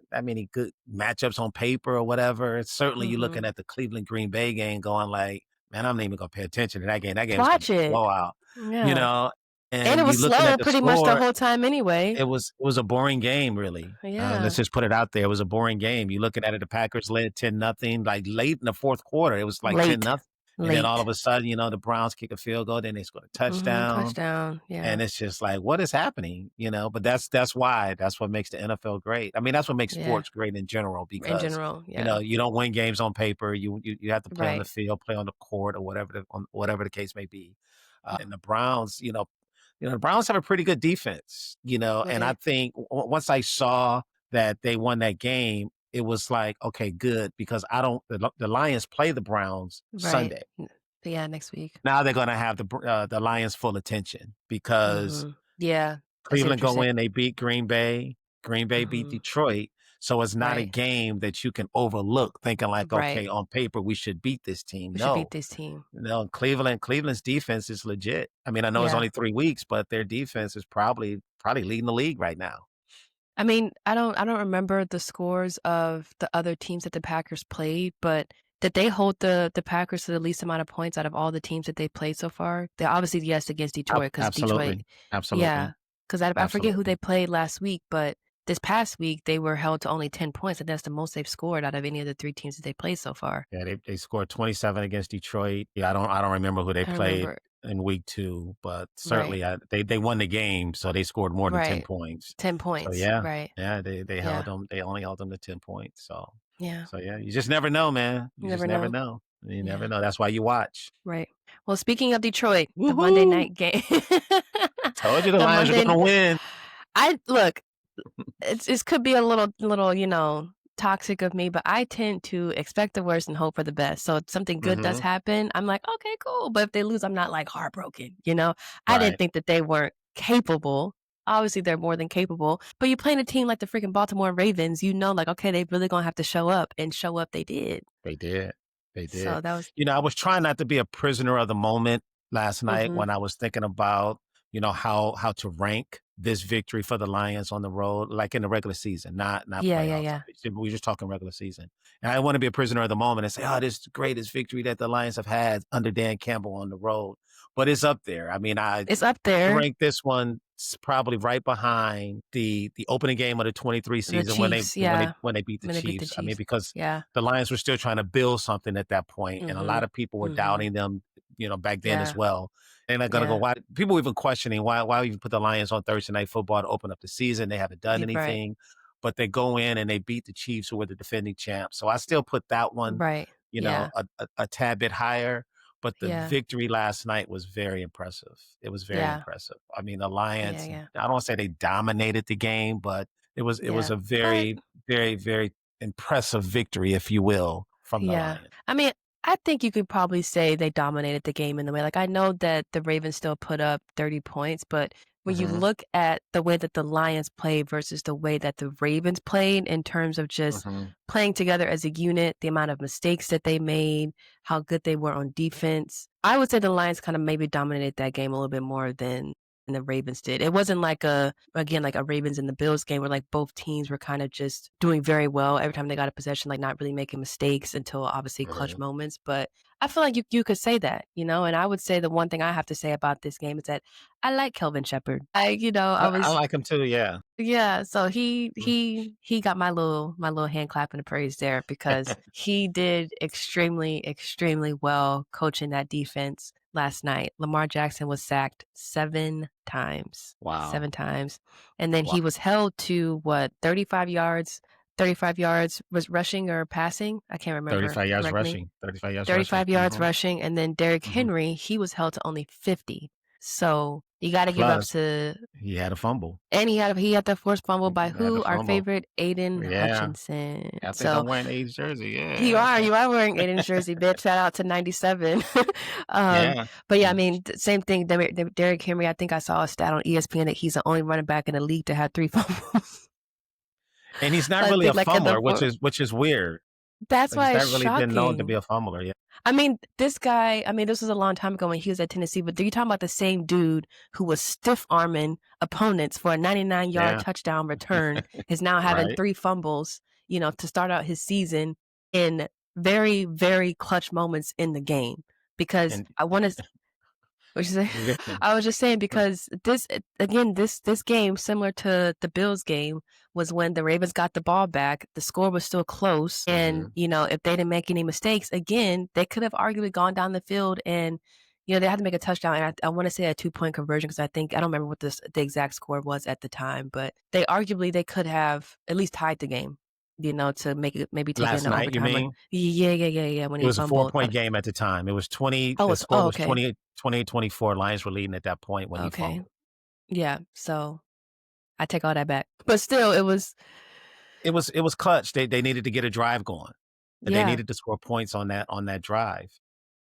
[SPEAKER 2] good matchups on paper or whatever. Certainly, you're
[SPEAKER 1] mhm.
[SPEAKER 2] looking at the Cleveland Green Bay game, going like, man, I'm not even gonna pay attention to that game. That game is gonna
[SPEAKER 1] Watch
[SPEAKER 2] be a
[SPEAKER 1] it.
[SPEAKER 2] blowout. You
[SPEAKER 1] Yeah.
[SPEAKER 2] know,
[SPEAKER 1] And it
[SPEAKER 2] And
[SPEAKER 1] was
[SPEAKER 2] you looking at
[SPEAKER 1] slow
[SPEAKER 2] the
[SPEAKER 1] pretty much the
[SPEAKER 2] score,
[SPEAKER 1] whole time anyway.
[SPEAKER 2] it was a boring game, really.
[SPEAKER 1] Yeah.
[SPEAKER 2] Let's just put it out there. It was a boring game. You looking at it, the Packers led 10-0, like late in the fourth quarter. It was like 10-0. And then all of
[SPEAKER 1] Late.
[SPEAKER 2] a sudden, the Browns kick a field goal, then they score a touchdown.
[SPEAKER 1] Touchdown. Yeah.
[SPEAKER 2] And it's just like, what is happening? But that's what makes the NFL great. I mean, that's what makes
[SPEAKER 1] Yeah.
[SPEAKER 2] sports great in general,
[SPEAKER 1] In
[SPEAKER 2] because
[SPEAKER 1] general, yeah.
[SPEAKER 2] you don't win games on paper. You have to play on the
[SPEAKER 1] Right.
[SPEAKER 2] field, play on the court, or whatever the case may be. And the Browns, the Browns have a pretty good defense, and I
[SPEAKER 1] Right.
[SPEAKER 2] think once I saw that they won that game, it was like, okay, good, because the Lions play the Browns
[SPEAKER 1] Right.
[SPEAKER 2] Sunday.
[SPEAKER 1] Yeah, next week.
[SPEAKER 2] Now they're going to have the Lions full attention, because
[SPEAKER 1] Yeah, I see what
[SPEAKER 2] Cleveland
[SPEAKER 1] you're
[SPEAKER 2] go
[SPEAKER 1] saying.
[SPEAKER 2] in, they beat Green Bay. Green Bay beat Detroit. So it's not a
[SPEAKER 1] Right.
[SPEAKER 2] game that you can overlook thinking like,
[SPEAKER 1] Right.
[SPEAKER 2] okay, on paper, we should beat this team.
[SPEAKER 1] We should beat
[SPEAKER 2] No,
[SPEAKER 1] this team.
[SPEAKER 2] no, Cleveland's defense is legit. I mean, I know it's
[SPEAKER 1] Yeah.
[SPEAKER 2] only 3 weeks, but their defense is probably leading the league right now.
[SPEAKER 1] I mean, I don't remember the scores of the other teams that the Packers played, but did they hold the Packers to the least amount of points out of all the teams that they played so far? They obviously, yes, against Detroit, because Detroit,
[SPEAKER 2] Absolutely. Absolutely.
[SPEAKER 1] yeah, because I forget who they
[SPEAKER 2] Absolutely.
[SPEAKER 1] played last week, but this past week they were held to only 10 points, and that's the most they've scored out of any of the 3 teams that they played so far.
[SPEAKER 2] Yeah, they scored 27 against Detroit. Yeah, I don't remember who they
[SPEAKER 1] I don't
[SPEAKER 2] played
[SPEAKER 1] remember.
[SPEAKER 2] in week 2, but
[SPEAKER 1] Right.
[SPEAKER 2] certainly they won the game, so they scored more than 10
[SPEAKER 1] Right.
[SPEAKER 2] points.
[SPEAKER 1] 10
[SPEAKER 2] So
[SPEAKER 1] points.
[SPEAKER 2] yeah,
[SPEAKER 1] Right.
[SPEAKER 2] yeah, they held
[SPEAKER 1] Yeah.
[SPEAKER 2] them. They only held them to 10 points. So
[SPEAKER 1] Yeah.
[SPEAKER 2] so yeah, you just never know, man.
[SPEAKER 1] You
[SPEAKER 2] You just
[SPEAKER 1] never
[SPEAKER 2] never
[SPEAKER 1] know.
[SPEAKER 2] know. You never
[SPEAKER 1] Yeah.
[SPEAKER 2] know. That's why you watch.
[SPEAKER 1] Right. Well, speaking of Detroit, the Monday
[SPEAKER 2] Woohoo!
[SPEAKER 1] night game.
[SPEAKER 2] Told you the
[SPEAKER 1] The
[SPEAKER 2] Lions are
[SPEAKER 1] Monday
[SPEAKER 2] gonna win.
[SPEAKER 1] I look, it could be a little, toxic of me, but I tend to expect the worst and hope for the best. So if something good does
[SPEAKER 2] Mhm.
[SPEAKER 1] happen, I'm like, okay, cool. But if they lose, I'm not like heartbroken. I didn't
[SPEAKER 2] Right.
[SPEAKER 1] think that they weren't capable. Obviously, they're more than capable. But you playing a team like the freaking Baltimore Ravens, like, okay, they really gonna have to show up, and show up they did.
[SPEAKER 2] They did. They
[SPEAKER 1] So
[SPEAKER 2] did.
[SPEAKER 1] that was
[SPEAKER 2] I was trying not to be a prisoner of the moment last night
[SPEAKER 1] mhm.
[SPEAKER 2] when I was thinking about, how to rank this victory for the Lions on the road, like in the regular season, not
[SPEAKER 1] Yeah, yeah,
[SPEAKER 2] playoffs.
[SPEAKER 1] yeah.
[SPEAKER 2] We were just talking regular season. And I want to be a prisoner of the moment and say, oh, this is the greatest victory that the Lions have had under Dan Campbell on the road. But it's up there. I mean, I
[SPEAKER 1] It's up
[SPEAKER 2] I
[SPEAKER 1] there.
[SPEAKER 2] rank this one probably right behind the opening game of the 23
[SPEAKER 1] The
[SPEAKER 2] season when they
[SPEAKER 1] Chiefs,
[SPEAKER 2] when they
[SPEAKER 1] yeah.
[SPEAKER 2] when they beat the
[SPEAKER 1] When they beat the
[SPEAKER 2] Chiefs. I mean,
[SPEAKER 1] Chiefs.
[SPEAKER 2] because
[SPEAKER 1] Yeah.
[SPEAKER 2] the Lions were still trying to build something at that point, and a lot
[SPEAKER 1] Mhm.
[SPEAKER 2] of people were
[SPEAKER 1] Mhm.
[SPEAKER 2] doubting them, back then as
[SPEAKER 1] Yeah.
[SPEAKER 2] well. And they're gonna go,
[SPEAKER 1] Yeah.
[SPEAKER 2] why people were even questioning why even put the Lions on Thursday Night Football to open up the season. They haven't done
[SPEAKER 1] Right.
[SPEAKER 2] anything. But they go in and they beat the Chiefs, who were the defending champs. So I still put that one,
[SPEAKER 1] Right. Yeah.
[SPEAKER 2] a tad bit higher. But the
[SPEAKER 1] Yeah.
[SPEAKER 2] victory last night was very impressive. It was very
[SPEAKER 1] Yeah.
[SPEAKER 2] impressive. I mean, the
[SPEAKER 1] Yeah,
[SPEAKER 2] Lions,
[SPEAKER 1] yeah.
[SPEAKER 2] I don't want to say they dominated the game, but it was
[SPEAKER 1] Yeah.
[SPEAKER 2] a
[SPEAKER 1] But
[SPEAKER 2] very, very, very impressive victory, if you will, from the
[SPEAKER 1] yeah.
[SPEAKER 2] Lions.
[SPEAKER 1] I mean, I think you could probably say they dominated the game in the way. Like, I know that the Ravens still put up 30 points, but when you
[SPEAKER 2] Mhm,
[SPEAKER 1] look at the way that the Lions played versus the way that the Ravens played, in terms of just
[SPEAKER 2] mhm.
[SPEAKER 1] playing together as a unit, the amount of mistakes that they made, how good they were on defense, I would say the Lions kind of maybe dominated that game a little bit more than the Ravens did. It wasn't like a Ravens and the Bills game where like both teams were kind of just doing very well every time they got a possession, like not really making mistakes until obviously clutch
[SPEAKER 2] Mhm.
[SPEAKER 1] moments. But I feel like you could say that. And I would say the one thing I have to say about this game is that I like Kelvin Shepherd. I
[SPEAKER 2] I
[SPEAKER 1] was
[SPEAKER 2] like him too, yeah.
[SPEAKER 1] yeah, so he
[SPEAKER 2] Mm.
[SPEAKER 1] he got my little hand clapping of praise there, because he did extremely, extremely well coaching that defense last night. Lamar Jackson was sacked 7 times. 7
[SPEAKER 2] Wow.
[SPEAKER 1] times. And then
[SPEAKER 2] Wow.
[SPEAKER 1] he was held to what, 35 yards? 35 yards was rushing or passing? I can't remember.
[SPEAKER 2] 35 yards
[SPEAKER 1] Correct me.
[SPEAKER 2] rushing. 35 yards rushing.
[SPEAKER 1] 35 yards
[SPEAKER 2] Mhm,
[SPEAKER 1] rushing, and then Derrick
[SPEAKER 2] mhm.
[SPEAKER 1] Henry, he was held to only 50. So, you gotta give up
[SPEAKER 2] Plus,
[SPEAKER 1] to
[SPEAKER 2] he had a fumble.
[SPEAKER 1] and he had the forced fumble by
[SPEAKER 2] He had a
[SPEAKER 1] who? Our
[SPEAKER 2] fumble.
[SPEAKER 1] favorite Aiden
[SPEAKER 2] Yeah.
[SPEAKER 1] Hutchinson.
[SPEAKER 2] I think
[SPEAKER 1] So
[SPEAKER 2] I'm wearing A's jersey.
[SPEAKER 1] you
[SPEAKER 2] Yeah.
[SPEAKER 1] are you are wearing Aiden's jersey, bitch. Shout out to 97. um,
[SPEAKER 2] Yeah.
[SPEAKER 1] but yeah, I
[SPEAKER 2] Mm.
[SPEAKER 1] mean, same thing. Derrick Henry. I think I saw a stat on ESPN that he's the only running back in the league to have 3 fumbles.
[SPEAKER 2] And he's not
[SPEAKER 1] I
[SPEAKER 2] really a
[SPEAKER 1] think like in the
[SPEAKER 2] fumbler, which is weird.
[SPEAKER 1] that's
[SPEAKER 2] Like, he's
[SPEAKER 1] why it's
[SPEAKER 2] not really been known to be
[SPEAKER 1] shocking.
[SPEAKER 2] a fumbler, yeah.
[SPEAKER 1] I mean, this guy, this was a long time ago when he was at Tennessee, but you're talking about the same dude who was stiff arming opponents for a 99-yard
[SPEAKER 2] Yeah.
[SPEAKER 1] touchdown return, is now having
[SPEAKER 2] Right.
[SPEAKER 1] 3 fumbles, to start out his season in very, very clutch moments in the game. Because
[SPEAKER 2] And
[SPEAKER 1] I want to What'd you say? I was just saying because this game, similar to the Bills game, was when the Ravens got the ball back, the score was still close, and,
[SPEAKER 2] Mhm.
[SPEAKER 1] if they didn't make any mistakes, again, they could have arguably gone down the field and, they had to make a touchdown, and I wanna say a two-point conversion because I don't remember what the exact score was at the time, but they could have at least tied the game, to make it maybe take it
[SPEAKER 2] Last
[SPEAKER 1] into
[SPEAKER 2] night, you
[SPEAKER 1] overtime or
[SPEAKER 2] mean?
[SPEAKER 1] yeah, when
[SPEAKER 2] It
[SPEAKER 1] he
[SPEAKER 2] was a
[SPEAKER 1] fumbled.
[SPEAKER 2] four-point game at the time. It was 20
[SPEAKER 1] Oh,
[SPEAKER 2] the
[SPEAKER 1] it's
[SPEAKER 2] score was
[SPEAKER 1] okay.
[SPEAKER 2] 28-24. Lions were leading at that point when he
[SPEAKER 1] Okay.
[SPEAKER 2] fumbled.
[SPEAKER 1] Yeah, so I take all that back. But still, it was
[SPEAKER 2] It was clutch. They needed to get a drive going. They
[SPEAKER 1] yeah,
[SPEAKER 2] needed to score points on that drive,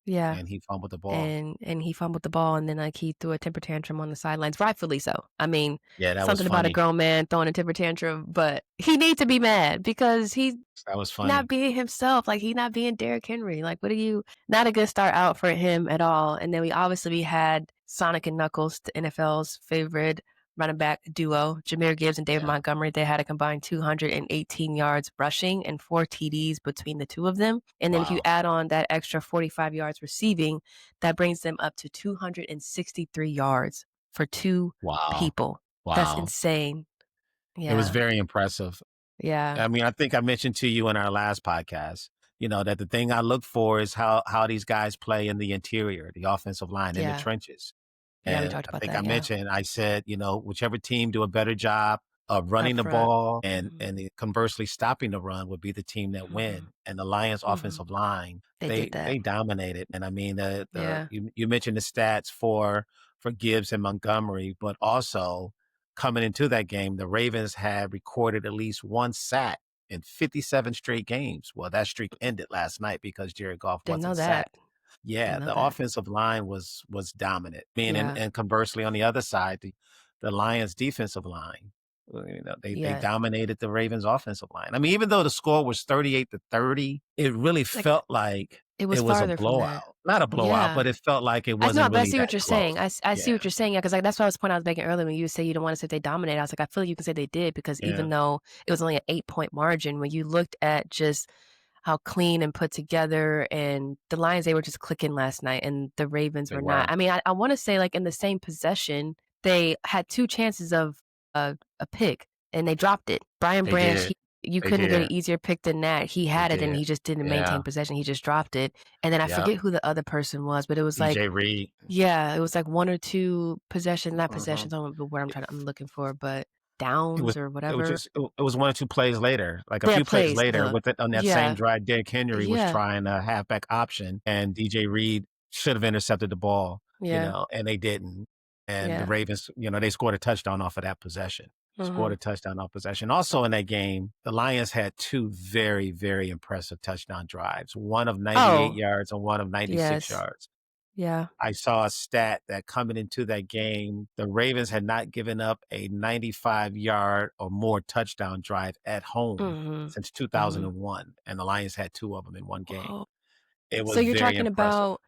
[SPEAKER 1] yeah,
[SPEAKER 2] and he fumbled the ball.
[SPEAKER 1] and he fumbled the ball, and then, like, he threw a temper tantrum on the sidelines, rightfully so. I mean,
[SPEAKER 2] Yeah, that was
[SPEAKER 1] something about a
[SPEAKER 2] funny.
[SPEAKER 1] grown man throwing a temper tantrum, but he needs to be mad because he's
[SPEAKER 2] That was
[SPEAKER 1] not
[SPEAKER 2] funny.
[SPEAKER 1] being himself, like, he not being Derrick Henry, like, what are you not a good start out for him at all, and then we had Sonic and Knuckles, the NFL's favorite running back duo, Jahmyr Gibbs and David
[SPEAKER 2] Yeah.
[SPEAKER 1] Montgomery. They had a combined 218 yards rushing and 4 TDs between the two of them, and then if you
[SPEAKER 2] Wow.
[SPEAKER 1] add on that extra 45 yards receiving, that brings them up to 263 yards for 2
[SPEAKER 2] Wow.
[SPEAKER 1] people. That's
[SPEAKER 2] Wow.
[SPEAKER 1] insane.
[SPEAKER 2] It was
[SPEAKER 1] Yeah.
[SPEAKER 2] very impressive.
[SPEAKER 1] Yeah.
[SPEAKER 2] I mean, I think I mentioned to you in our last podcast, that the thing I look for is how these guys play in the interior, the offensive line, in the
[SPEAKER 1] Yeah.
[SPEAKER 2] trenches.
[SPEAKER 1] Yeah, we
[SPEAKER 2] And
[SPEAKER 1] talked
[SPEAKER 2] I
[SPEAKER 1] about
[SPEAKER 2] think I
[SPEAKER 1] that, yeah.
[SPEAKER 2] mentioned, I said, whichever team do a better job of
[SPEAKER 1] Up
[SPEAKER 2] running the
[SPEAKER 1] front.
[SPEAKER 2] ball
[SPEAKER 1] Mhm.
[SPEAKER 2] and conversely stopping the run would be the team that
[SPEAKER 1] Mhm.
[SPEAKER 2] win. And the Lions
[SPEAKER 1] Mhm.
[SPEAKER 2] offensive line,
[SPEAKER 1] They did
[SPEAKER 2] they
[SPEAKER 1] that.
[SPEAKER 2] dominated. And I mean,
[SPEAKER 1] Yeah.
[SPEAKER 2] you mentioned the stats for Gibbs and Montgomery, but also coming into that game, the Ravens had recorded at least one sack in 57 straight games. Well, that streak ended last night because Jared Goff
[SPEAKER 1] Didn't know
[SPEAKER 2] wasn't
[SPEAKER 1] that.
[SPEAKER 2] sacked. Yeah,
[SPEAKER 1] Didn't know
[SPEAKER 2] the
[SPEAKER 1] that.
[SPEAKER 2] offensive line was dominant. I mean, and
[SPEAKER 1] Yeah.
[SPEAKER 2] and conversely, on the other side, the Lions' defensive line, they
[SPEAKER 1] Yeah.
[SPEAKER 2] dominated the Ravens' offensive line. I mean, even though the score was 38-30, it really
[SPEAKER 1] Like,
[SPEAKER 2] felt like
[SPEAKER 1] it
[SPEAKER 2] it
[SPEAKER 1] was
[SPEAKER 2] was a
[SPEAKER 1] farther from that.
[SPEAKER 2] blowout. Not a blowout,
[SPEAKER 1] Yeah.
[SPEAKER 2] but it felt like it
[SPEAKER 1] I know,
[SPEAKER 2] wasn't
[SPEAKER 1] but I
[SPEAKER 2] really
[SPEAKER 1] see what
[SPEAKER 2] that
[SPEAKER 1] you're saying.
[SPEAKER 2] close.
[SPEAKER 1] I see
[SPEAKER 2] Yeah,
[SPEAKER 1] what you're saying, yeah, 'cause, like, that's what I was pointing I was making earlier when you say you don't wanna say they dominated. I was like, I feel like you can say they did because
[SPEAKER 2] yeah,
[SPEAKER 1] even though it was only an 8-point margin, when you looked at just how clean and put together and the Lions, they were just clicking last night, and the Ravens
[SPEAKER 2] they
[SPEAKER 1] were not.
[SPEAKER 2] were.
[SPEAKER 1] I mean, I wanna say, like, in the same possession, they had 2 chances of a pick, and they dropped it. Brian
[SPEAKER 2] They
[SPEAKER 1] Branch,
[SPEAKER 2] did.
[SPEAKER 1] you
[SPEAKER 2] They
[SPEAKER 1] couldn't get
[SPEAKER 2] did.
[SPEAKER 1] an easier pick than that. He
[SPEAKER 2] They
[SPEAKER 1] had it, and
[SPEAKER 2] did.
[SPEAKER 1] he just didn't
[SPEAKER 2] Yeah.
[SPEAKER 1] maintain possession. He just dropped it, and then I
[SPEAKER 2] Yep.
[SPEAKER 1] forget who the other person was, but it was like
[SPEAKER 2] DJ Reed.
[SPEAKER 1] yeah, it was like 1 or 2 possessions not
[SPEAKER 2] Mhm.
[SPEAKER 1] possessions, I don't know the word
[SPEAKER 2] It
[SPEAKER 1] I'm looking for, but
[SPEAKER 2] it was
[SPEAKER 1] downs or
[SPEAKER 2] it was
[SPEAKER 1] whatever.
[SPEAKER 2] just it was 1 or 2 plays later, like a
[SPEAKER 1] They had
[SPEAKER 2] few plays
[SPEAKER 1] plays,
[SPEAKER 2] later with it on that same
[SPEAKER 1] yeah,
[SPEAKER 2] drive, Derrick Henry was
[SPEAKER 1] yeah,
[SPEAKER 2] trying a halfback option, and DJ Reed should have intercepted the ball,
[SPEAKER 1] yeah,
[SPEAKER 2] and they didn't. And the
[SPEAKER 1] yeah,
[SPEAKER 2] Ravens, they scored a touchdown off of that possession. Scored
[SPEAKER 1] mhm.
[SPEAKER 2] a touchdown off possession. Also in that game, the Lions had 2 very, very impressive touchdown drives, one of 98
[SPEAKER 1] Oh,
[SPEAKER 2] yards and one of 96
[SPEAKER 1] yes,
[SPEAKER 2] yards.
[SPEAKER 1] yeah,
[SPEAKER 2] I saw a stat that coming into that game, the Ravens had not given up a 95-yard or more touchdown drive at home
[SPEAKER 1] mhm,
[SPEAKER 2] since
[SPEAKER 1] mhm.
[SPEAKER 2] 2001, and the Lions had 2 of them in one game.
[SPEAKER 1] Whoa.
[SPEAKER 2] It
[SPEAKER 1] So
[SPEAKER 2] was
[SPEAKER 1] you're
[SPEAKER 2] very
[SPEAKER 1] talking
[SPEAKER 2] impressive.
[SPEAKER 1] about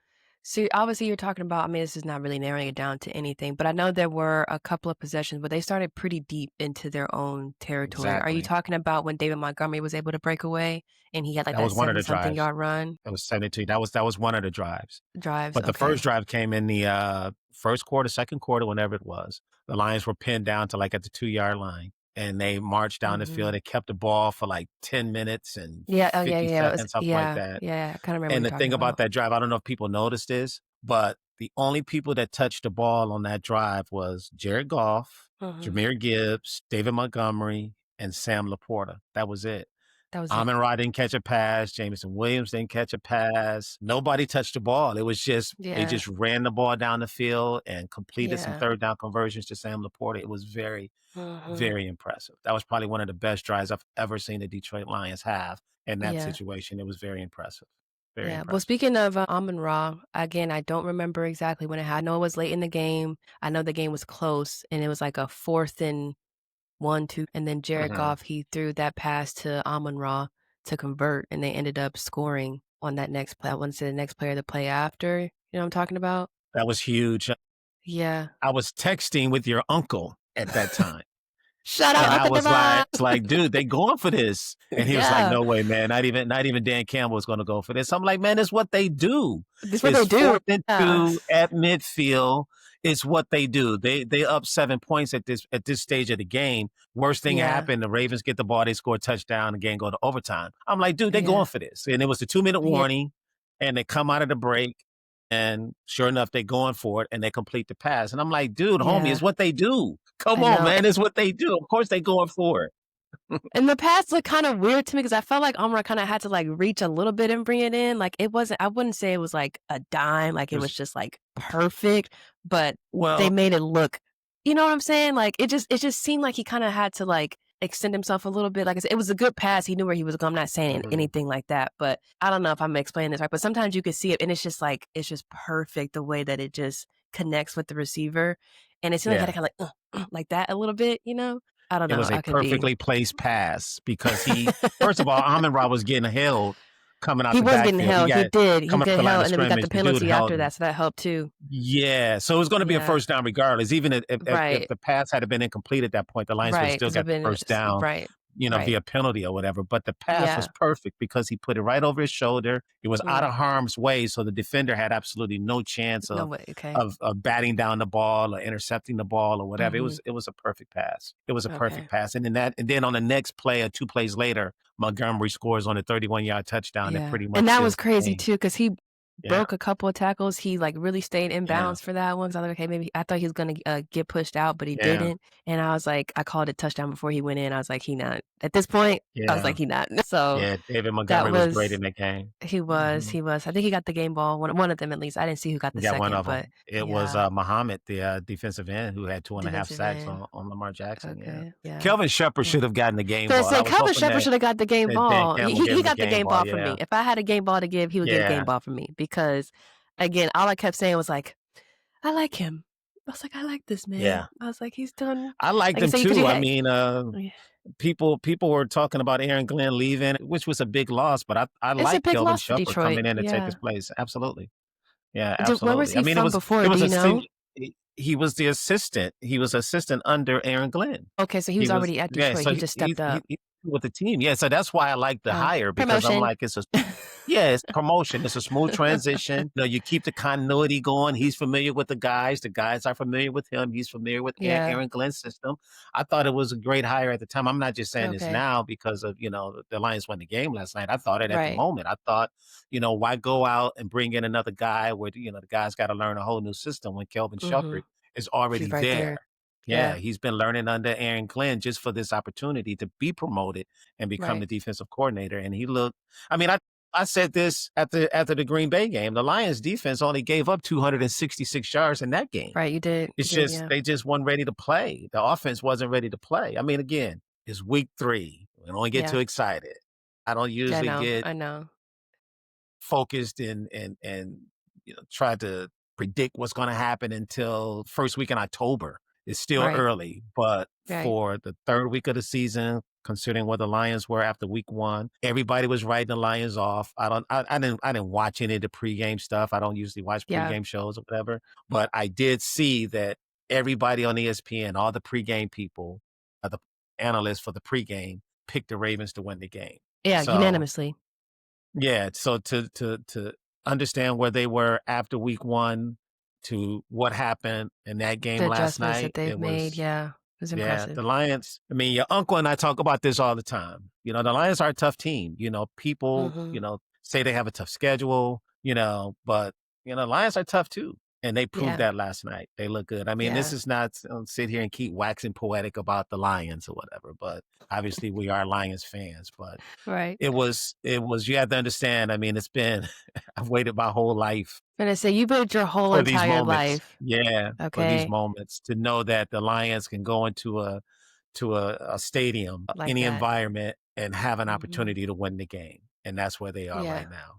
[SPEAKER 1] obviously you're talking about I mean, this is not really narrowing it down to anything, but I know there were a couple of possessions, but they started pretty deep into their own territory. Are you
[SPEAKER 2] Exactly.
[SPEAKER 1] talking about when David Montgomery was able to break away and he had, like,
[SPEAKER 2] That
[SPEAKER 1] that
[SPEAKER 2] was one of
[SPEAKER 1] 70
[SPEAKER 2] the
[SPEAKER 1] something
[SPEAKER 2] drives.
[SPEAKER 1] yard run?
[SPEAKER 2] That was 72. That was one of the drives.
[SPEAKER 1] Drives,
[SPEAKER 2] But the first
[SPEAKER 1] okay.
[SPEAKER 2] drive came in the, first quarter, second quarter, whenever it was. The Lions were pinned down to, like, at the 2-yard line, and they marched down the field.
[SPEAKER 1] Mhm.
[SPEAKER 2] They kept the ball for, like, 10 minutes and
[SPEAKER 1] Yeah, oh, yeah,
[SPEAKER 2] 50
[SPEAKER 1] yeah, it was
[SPEAKER 2] seconds, something like
[SPEAKER 1] yeah,
[SPEAKER 2] that.
[SPEAKER 1] yeah, I kinda remember what
[SPEAKER 2] And
[SPEAKER 1] you're
[SPEAKER 2] the
[SPEAKER 1] talking
[SPEAKER 2] thing about
[SPEAKER 1] about.
[SPEAKER 2] that drive, I don't know if people noticed this, but the only people that touched the ball on that drive was Jared Goff,
[SPEAKER 1] Mhm.
[SPEAKER 2] Jahmyr Gibbs, David Montgomery, and Sam Laporta. That was it.
[SPEAKER 1] That was it.
[SPEAKER 2] Amon-Ra didn't catch a pass. Jameson Williams didn't catch a pass. Nobody touched the ball. It was just they
[SPEAKER 1] Yeah,
[SPEAKER 2] just ran the ball down the field and completed some
[SPEAKER 1] yeah.
[SPEAKER 2] third down conversions to Sam Laporta. It was very,
[SPEAKER 1] Mhm.
[SPEAKER 2] very impressive. That was probably one of the best drives I've ever seen the Detroit Lions have in that
[SPEAKER 1] Yeah.
[SPEAKER 2] situation. It was very impressive. Very
[SPEAKER 1] Yeah. Well,
[SPEAKER 2] impressive.
[SPEAKER 1] speaking of, Amon-Ra, again, I don't remember exactly when it had I know it was late in the game. I know the game was close, and it was like a 4th and 1, 2, and then Jared
[SPEAKER 2] Mhm.
[SPEAKER 1] Goff, he threw that pass to Amon-Ra to convert, and they ended up scoring on that next play. I wanna say the next player to play after, you know what I'm talking about?
[SPEAKER 2] That was huge.
[SPEAKER 1] Yeah.
[SPEAKER 2] I was texting with your uncle at that time.
[SPEAKER 1] Shout out
[SPEAKER 2] And I
[SPEAKER 1] Uncle
[SPEAKER 2] was
[SPEAKER 1] Devon.
[SPEAKER 2] like, it's like, dude, they going for this. And he was like,
[SPEAKER 1] Yeah.
[SPEAKER 2] no way, man. Not even Dan Campbell is going to go for this. I'm like, man, it's what they do.
[SPEAKER 1] That's what
[SPEAKER 2] It's
[SPEAKER 1] they do.
[SPEAKER 2] 4th and 2 at midfield. It's what they do. They up 7 points at this stage of the game. Worst thing
[SPEAKER 1] Yeah.
[SPEAKER 2] happened. The Ravens get the ball. They score a touchdown. The game go to overtime. I'm like, dude, they
[SPEAKER 1] Yeah.
[SPEAKER 2] going for this. And it was the 2-minute warning. And they come out of the break. And sure enough, they going for it. And they complete the pass. And I'm like, dude, homie, it's what they do. Come on, man. It's what they do. Of course they going for it.
[SPEAKER 1] And the pass looked kind of weird to me because I felt like Omar kind of had to like reach a little bit and bring it in. Like it wasn't, I wouldn't say it was like a dime, like it was just like perfect, but they made it look, you know what I'm saying? Like it just seemed like he kind of had to like extend himself a little bit. Like I said, it was a good pass. He knew where he was going. I'm not saying anything like that, but I don't know if I'm explaining this right. But sometimes you can see it and it's just perfect the way that it just connects with the receiver. And it seemed like he had to kind of like that a little bit, you know? I don't know.
[SPEAKER 2] It was a perfectly placed pass because first of all, Amon-Ra was getting held coming out the backfield.
[SPEAKER 1] He was getting held. He did. He
[SPEAKER 2] coming
[SPEAKER 1] got
[SPEAKER 2] up the line
[SPEAKER 1] held,
[SPEAKER 2] of
[SPEAKER 1] and then we got the
[SPEAKER 2] scrimmage.
[SPEAKER 1] penalty after that, so that helped too.
[SPEAKER 2] Yeah, so it was going to be a first down regardless. Even if the pass had been incomplete at that point, the Lions would still get the first down. Via penalty or whatever. But the pass was perfect because he put it right over his shoulder. It was out of harm's way, so the defender had absolutely no chance of batting down the ball or intercepting the ball or whatever. It was a perfect pass. It was a perfect pass. And then on the next play or 2 plays later, Montgomery scores on a 31-yard touchdown. And pretty much,
[SPEAKER 1] and that was crazy too because he broke a couple of tackles. He like really stayed in bounds for that one. Cause I was like, okay, maybe I thought he was going to get pushed out, but he didn't. And I was like, I called a touchdown before he went in. I was like, he not at this point. I was like, he not. So
[SPEAKER 2] David Montgomery was great in that game.
[SPEAKER 1] He was. I think he got the game ball. One of them at least. I didn't see who got the second.
[SPEAKER 2] One of
[SPEAKER 1] them.
[SPEAKER 2] But it was Muhammad, the defensive end, who had 2.5 sacks on Lamar Jackson. Kelvin Shepard should have gotten the game ball.
[SPEAKER 1] So Kelvin Shepard should have got the game ball. He got the game ball for me. If I had a game ball to give, he would get a game ball for me because. Again, all I kept saying was like, I like him. I was like, I like this man.
[SPEAKER 2] Yeah.
[SPEAKER 1] I was like, he's done.
[SPEAKER 2] I liked him too. I mean, people were talking about Aaron Glenn leaving, which was a big loss, but I like Kelvin Shepard coming in to take his place. Absolutely. Yeah, absolutely.
[SPEAKER 1] Where was he from before? Do you know?
[SPEAKER 2] He was the assistant. He was assistant under Aaron Glenn.
[SPEAKER 1] Okay, so he was already at Detroit. So he just stepped up.
[SPEAKER 2] With the team. Yeah, so that's why I like the hire because
[SPEAKER 1] promotion.
[SPEAKER 2] I'm like, it's promotion. It's a smooth transition. You keep the continuity going. He's familiar with the guys. The guys are familiar with him. He's familiar with Aaron Glenn's system. I thought it was a great hire at the time. I'm not just saying this now because of, the Lions won the game last night. I thought it at the moment. I thought, why go out and bring in another guy where, the guy's got to learn a whole new system when Kelvin Shepard is already there. Yeah, he's been learning under Aaron Glenn just for this opportunity to be promoted and become the defensive coordinator. And he looked, I said this after the Green Bay game. The Lions defense only gave up 266 yards in that game.
[SPEAKER 1] Right, you did.
[SPEAKER 2] They just weren't ready to play. The offense wasn't ready to play. Again, it's week 3. We don't get too excited. I don't usually get focused and try to predict what's going to happen until first week in October. It's still early, but for the 3rd week of the season, considering where the Lions were after week 1, everybody was writing the Lions off. I didn't watch any of the pregame stuff. I don't usually watch pregame shows or whatever, but I did see that everybody on ESPN, all the pregame people, the analysts for the pregame, picked the Ravens to win the game.
[SPEAKER 1] Yeah, unanimously.
[SPEAKER 2] Yeah, so to understand where they were after week 1. To what happened in that game last night.
[SPEAKER 1] That they've made, it was impressive.
[SPEAKER 2] Yeah, the Lions, your uncle and I talk about this all the time. The Lions are a tough team. People, say they have a tough schedule, but, Lions are tough too. And they proved that last night. They look good. This is not sit here and keep waxing poetic about the Lions or whatever, but obviously we are Lions fans. But it was, you have to understand, it's been, I've waited my whole life.
[SPEAKER 1] And I say, you built your whole entire life.
[SPEAKER 2] Yeah, for these moments. To know that the Lions can go into a stadium, like any environment, and have an opportunity to win the game. And that's where they are right now.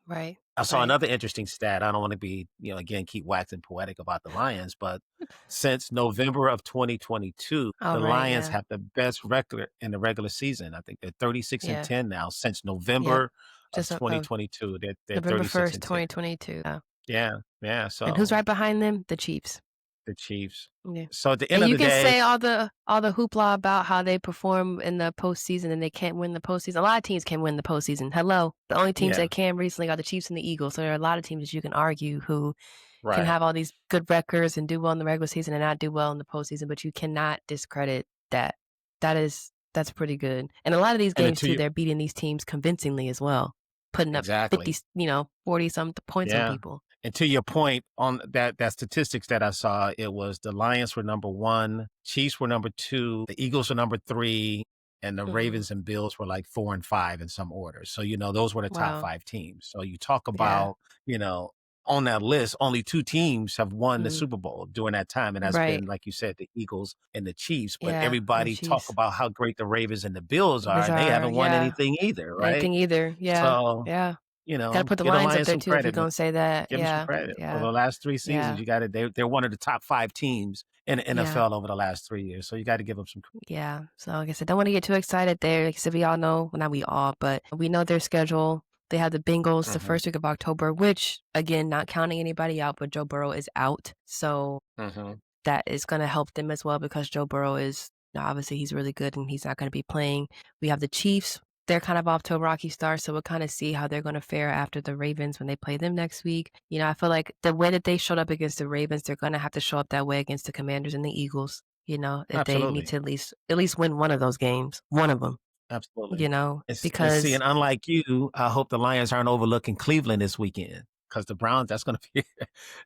[SPEAKER 1] Right.
[SPEAKER 2] I saw another interesting stat. I don't want to be, again, keep waxing poetic about the Lions, but since November of 2022, the Lions have the best record in the regular season. I think they're 36-10 now since November of 2022. They're
[SPEAKER 1] November
[SPEAKER 2] 36
[SPEAKER 1] 1st, 2022.
[SPEAKER 2] Yeah. So,
[SPEAKER 1] and who's right behind them? The Chiefs.
[SPEAKER 2] The Chiefs.
[SPEAKER 1] Yeah.
[SPEAKER 2] So at the end
[SPEAKER 1] And
[SPEAKER 2] of
[SPEAKER 1] you
[SPEAKER 2] the
[SPEAKER 1] can
[SPEAKER 2] day
[SPEAKER 1] say all the hoopla about how they perform in the postseason and they can't win the postseason. A lot of teams can win the postseason. Hello. The only teams
[SPEAKER 2] yeah,
[SPEAKER 1] that can recently are the Chiefs and the Eagles. So there are a lot of teams that you can argue who can
[SPEAKER 2] right.
[SPEAKER 1] have all these good records and do well in the regular season and not do well in the postseason, but you cannot discredit that. That's pretty good. And a lot of these
[SPEAKER 2] And
[SPEAKER 1] games
[SPEAKER 2] until
[SPEAKER 1] too,
[SPEAKER 2] you
[SPEAKER 1] they're beating these teams convincingly as well, putting up 50,
[SPEAKER 2] exactly.
[SPEAKER 1] 40 some points on
[SPEAKER 2] Yeah.
[SPEAKER 1] people.
[SPEAKER 2] And to your point on that statistics that I saw, it was the Lions were number 1, Chiefs were number 2, the Eagles were number 3, and the
[SPEAKER 1] Mm-hmm.
[SPEAKER 2] Ravens and Bills were like 4 and 5 in some order. So, those were the top
[SPEAKER 1] Wow.
[SPEAKER 2] 5 teams. So you talk
[SPEAKER 1] Yeah.
[SPEAKER 2] about, on that list, only 2 teams have won the
[SPEAKER 1] Mm-hmm.
[SPEAKER 2] Super Bowl during that time. And that's
[SPEAKER 1] Right.
[SPEAKER 2] been, like you said, the Eagles and the Chiefs. But
[SPEAKER 1] Yeah. And the
[SPEAKER 2] everybody talk
[SPEAKER 1] Chiefs.
[SPEAKER 2] about how great the Ravens and the Bills are, and they
[SPEAKER 1] Bizarre.
[SPEAKER 2] haven't won
[SPEAKER 1] Yeah.
[SPEAKER 2] anything either, right?
[SPEAKER 1] Anything either. Yeah.
[SPEAKER 2] So,
[SPEAKER 1] Yeah. Gotta put the
[SPEAKER 2] give the
[SPEAKER 1] Lions up
[SPEAKER 2] Lions
[SPEAKER 1] there
[SPEAKER 2] some
[SPEAKER 1] too if you're
[SPEAKER 2] credit, man.
[SPEAKER 1] gonna say that.
[SPEAKER 2] Give them some
[SPEAKER 1] Yeah.
[SPEAKER 2] credit. For
[SPEAKER 1] Yeah.
[SPEAKER 2] the last 3 seasons,
[SPEAKER 1] Yeah.
[SPEAKER 2] you got it. They're one of the top 5 teams in the
[SPEAKER 1] Yeah.
[SPEAKER 2] NFL over the last 3 years, so you gotta give them some
[SPEAKER 1] Yeah. So like I said, don't want to get too excited there. Like I said, we all know, well, not we all, but we know their schedule. They have the Bengals the
[SPEAKER 2] Mhm,
[SPEAKER 1] first week of October, which again, not counting anybody out, but Joe Burrow is out. So
[SPEAKER 2] mhm.
[SPEAKER 1] that is going to help them as well because Joe Burrow is obviously he's really good and he's not going to be playing. We have the Chiefs. They're kind of off to a rocky start, so we'll kind of see how they're going to fare after the Ravens when they play them next week. I feel like the way that they showed up against the Ravens, they're going to have to show up that way against the Commanders and the Eagles. If they need
[SPEAKER 2] Absolutely,
[SPEAKER 1] to at least win one of those games, one of them.
[SPEAKER 2] absolutely. And see,
[SPEAKER 1] Because
[SPEAKER 2] and unlike you, I hope the Lions aren't overlooking Cleveland this weekend because the Browns, that's gonna be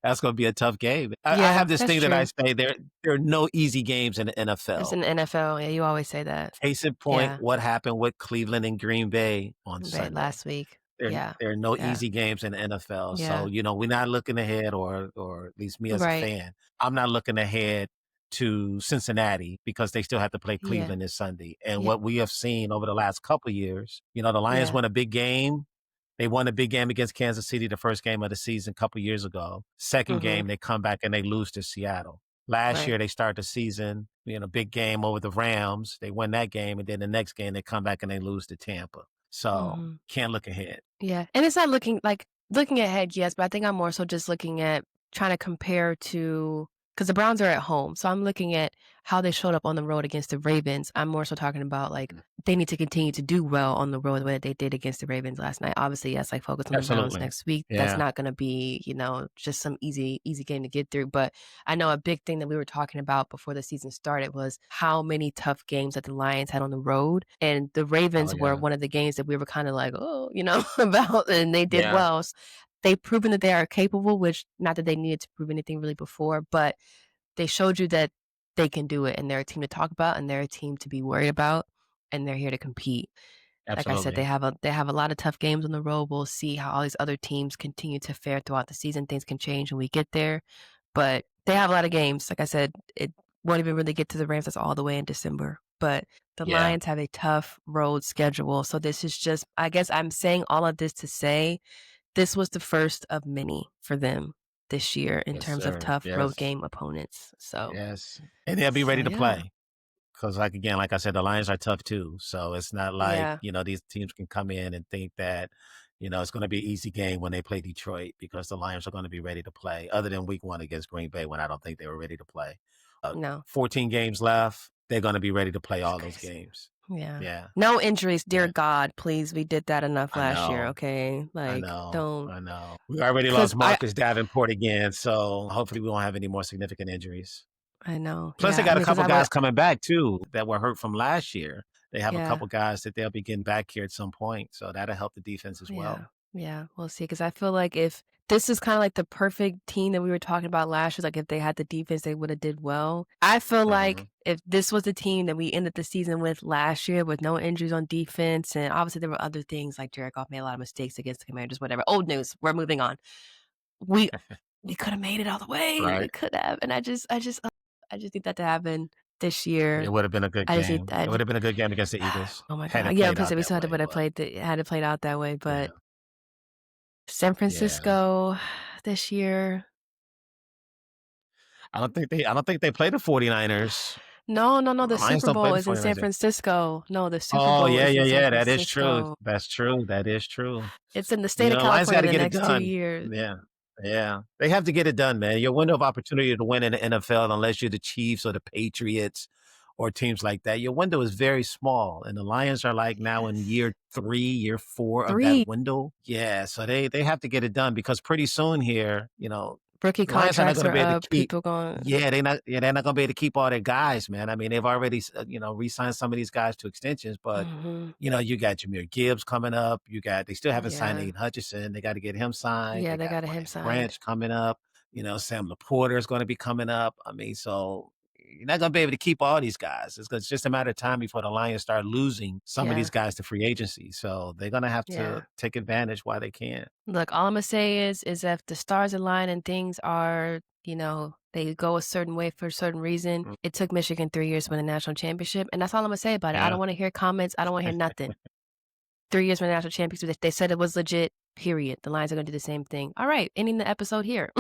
[SPEAKER 2] that's gonna be a tough game. I
[SPEAKER 1] yeah,
[SPEAKER 2] have this
[SPEAKER 1] that's
[SPEAKER 2] thing that I
[SPEAKER 1] true.
[SPEAKER 2] say, there are no easy games in the
[SPEAKER 1] It's
[SPEAKER 2] NFL.
[SPEAKER 1] in the NFL. Yeah, you always say that.
[SPEAKER 2] Case in point,
[SPEAKER 1] Yeah,
[SPEAKER 2] what happened with Cleveland and Green Bay on
[SPEAKER 1] right.
[SPEAKER 2] Sunday.
[SPEAKER 1] Last week.
[SPEAKER 2] There
[SPEAKER 1] Yeah,
[SPEAKER 2] there are no
[SPEAKER 1] yeah,
[SPEAKER 2] easy games in the NFL. So,
[SPEAKER 1] yeah.
[SPEAKER 2] we're not looking ahead or at least me as a
[SPEAKER 1] Right.
[SPEAKER 2] fan, I'm not looking ahead to Cincinnati because they still have to play
[SPEAKER 1] Yeah,
[SPEAKER 2] Cleveland this Sunday. And
[SPEAKER 1] yeah,
[SPEAKER 2] what we have seen over the last couple of years, the Lions
[SPEAKER 1] yeah.
[SPEAKER 2] won a big game. They won a big game against Kansas City the first game of the season a couple years ago. Second
[SPEAKER 1] Mm-hmm.
[SPEAKER 2] game, they come back and they lose to Seattle. Last
[SPEAKER 1] Right.
[SPEAKER 2] year, they start the season, big game over the Rams. They win that game, and then the next game, they come back and they lose to Tampa. So
[SPEAKER 1] Mm-hmm.
[SPEAKER 2] can't look ahead.
[SPEAKER 1] Yeah, and it's not looking ahead, yes, but I think I'm more so just looking at trying to compare to because the Browns are at home, so I'm looking at how they showed up on the road against the Ravens. I'm more so talking about like
[SPEAKER 2] Mm.
[SPEAKER 1] they need to continue to do well on the road the way that they did against the Ravens last night. Obviously, yes, like focus on the Browns
[SPEAKER 2] Absolutely.
[SPEAKER 1] next week. That's
[SPEAKER 2] Yeah.
[SPEAKER 1] not going to be just some easy game to get through. But I know a big thing that we were talking about before the season started was how many tough games that the Lions had on the road, and the
[SPEAKER 2] Oh,
[SPEAKER 1] Ravens were
[SPEAKER 2] yeah.
[SPEAKER 1] one of the games that we were kind of like, oh, about, and they did
[SPEAKER 2] Yeah.
[SPEAKER 1] well. They've proven that they are capable, which not that they needed to prove anything really before, but they showed you that they can do it and they're a team to talk about and they're a team to be worried about and they're here to compete. Like I said, they
[SPEAKER 2] Absolutely.
[SPEAKER 1] have a lot of tough games on the road. We'll see how all these other teams continue to fare throughout the season. Things can change when we get there, but they have a lot of games. Like I said, it won't even really get to the Rams. That's all the way in December. But the
[SPEAKER 2] Yeah.
[SPEAKER 1] Lions have a tough road schedule. So this is just, I guess I'm saying all of this to say this was the first of many for them this year in
[SPEAKER 2] Yes,
[SPEAKER 1] terms of
[SPEAKER 2] sir.
[SPEAKER 1] tough road
[SPEAKER 2] Yes.
[SPEAKER 1] game opponents. So,
[SPEAKER 2] Yes. And they'll be
[SPEAKER 1] so
[SPEAKER 2] ready to
[SPEAKER 1] yeah,
[SPEAKER 2] play. Because, like I said, the Lions are tough too. So it's not like,
[SPEAKER 1] yeah,
[SPEAKER 2] these teams can come in and think that, it's going to be an easy game when they play Detroit because the Lions are going to be ready to play, other than week 1 against Green Bay when I don't think they were ready to play.
[SPEAKER 1] no,
[SPEAKER 2] 14 games left. They're going to be ready to play
[SPEAKER 1] it's
[SPEAKER 2] all those
[SPEAKER 1] crazy.
[SPEAKER 2] games.
[SPEAKER 1] Yeah.
[SPEAKER 2] Yeah.
[SPEAKER 1] No injuries, dear
[SPEAKER 2] Yeah.
[SPEAKER 1] God, please. We did that enough
[SPEAKER 2] I
[SPEAKER 1] last year,
[SPEAKER 2] know.
[SPEAKER 1] okay?
[SPEAKER 2] I
[SPEAKER 1] Like,
[SPEAKER 2] know.
[SPEAKER 1] don't,
[SPEAKER 2] I know. We already
[SPEAKER 1] because
[SPEAKER 2] lost Marcus Davenport again. So hopefully we won't have any more significant injuries.
[SPEAKER 1] I know,
[SPEAKER 2] Plus, they
[SPEAKER 1] yeah. I
[SPEAKER 2] got a
[SPEAKER 1] mean, because
[SPEAKER 2] couple
[SPEAKER 1] I would,
[SPEAKER 2] guys coming back too that were hurt from last year. They have a
[SPEAKER 1] yeah.
[SPEAKER 2] couple guys that they'll be getting back here at some point, so that'll help the defense as
[SPEAKER 1] Yeah.
[SPEAKER 2] well.
[SPEAKER 1] Yeah. We'll see. Because I feel like if this is kind of like the perfect team that we were talking about last year, like if they had the defense, they would have did well. I feel like
[SPEAKER 2] Mhm.
[SPEAKER 1] if this was the team that we ended the season with last year with no injuries on defense, and obviously there were other things like Jared Goff made a lot of mistakes against the Commanders, whatever. Old news. We're moving on. We we could have made it all the way. We
[SPEAKER 2] Right.
[SPEAKER 1] could have. And I just need that to happen this
[SPEAKER 2] It
[SPEAKER 1] year.
[SPEAKER 2] would have been a good
[SPEAKER 1] I just need
[SPEAKER 2] game. It would
[SPEAKER 1] that.
[SPEAKER 2] have been a good game against the Eagles
[SPEAKER 1] Oh my
[SPEAKER 2] had
[SPEAKER 1] God.
[SPEAKER 2] it
[SPEAKER 1] Yeah,
[SPEAKER 2] played
[SPEAKER 1] because
[SPEAKER 2] out
[SPEAKER 1] we
[SPEAKER 2] that
[SPEAKER 1] still had to
[SPEAKER 2] way,
[SPEAKER 1] put it
[SPEAKER 2] but
[SPEAKER 1] played had to play it out that way.
[SPEAKER 2] yeah.
[SPEAKER 1] But San
[SPEAKER 2] Yeah.
[SPEAKER 1] Francisco this year.
[SPEAKER 2] I don't think they play the 49ers.
[SPEAKER 1] No, no, no.
[SPEAKER 2] The
[SPEAKER 1] The
[SPEAKER 2] Lions
[SPEAKER 1] Super
[SPEAKER 2] don't play
[SPEAKER 1] Bowl
[SPEAKER 2] the
[SPEAKER 1] is in
[SPEAKER 2] 49ers
[SPEAKER 1] San
[SPEAKER 2] yet.
[SPEAKER 1] Francisco. No, the Super
[SPEAKER 2] Oh,
[SPEAKER 1] Bowl
[SPEAKER 2] yeah,
[SPEAKER 1] is
[SPEAKER 2] yeah,
[SPEAKER 1] in San
[SPEAKER 2] yeah, that is true.
[SPEAKER 1] Francisco.
[SPEAKER 2] That's true. That is true.
[SPEAKER 1] It's in the state of
[SPEAKER 2] Lions
[SPEAKER 1] California
[SPEAKER 2] gotta
[SPEAKER 1] the
[SPEAKER 2] get it
[SPEAKER 1] next 2
[SPEAKER 2] done.
[SPEAKER 1] years.
[SPEAKER 2] Yeah. Yeah. They have to get it done, man. Your window of opportunity to win in the NFL, unless you're the Chiefs or the Patriots or teams like that, your window is very small. And the Lions are like now in
[SPEAKER 1] Yes.
[SPEAKER 2] year 3, year 4 of
[SPEAKER 1] 3
[SPEAKER 2] that window. Yeah. So they have to get it done because pretty soon here,
[SPEAKER 1] rookie
[SPEAKER 2] the Lions are not
[SPEAKER 1] contracts
[SPEAKER 2] gonna
[SPEAKER 1] are
[SPEAKER 2] be able to
[SPEAKER 1] up,
[SPEAKER 2] keep.
[SPEAKER 1] people going
[SPEAKER 2] They're not gonna be able to keep all their guys, man. I mean, they've already re-signed some of these guys to extensions, but
[SPEAKER 1] mhm.
[SPEAKER 2] you got Jahmyr Gibbs coming up. They still haven't signed
[SPEAKER 1] Yeah.
[SPEAKER 2] Aiden Hutchinson. They got to get him signed.
[SPEAKER 1] Yeah,
[SPEAKER 2] They
[SPEAKER 1] they
[SPEAKER 2] got
[SPEAKER 1] got him
[SPEAKER 2] Brian
[SPEAKER 1] signed.
[SPEAKER 2] Branch coming up. Sam Laporta is going to be coming up. I mean, so you're not going to be able to keep all these guys. It's just a matter of time before the Lions start losing some of
[SPEAKER 1] Yeah.
[SPEAKER 2] these guys to free agency. So they're going to have
[SPEAKER 1] Yeah.
[SPEAKER 2] to take advantage while they can.
[SPEAKER 1] Look, all Imma say is if the stars align and things are, they go a certain way for a certain reason.
[SPEAKER 2] Mm,
[SPEAKER 1] It took Michigan 3 years to win a national championship, and that's all Imma say about it. I don't
[SPEAKER 2] yeah.
[SPEAKER 1] wanna hear comments. I don't wanna hear nothing. 3 years win a national championship. They said it was legit, period. The Lions are gonna do the same thing. All right, ending the episode here.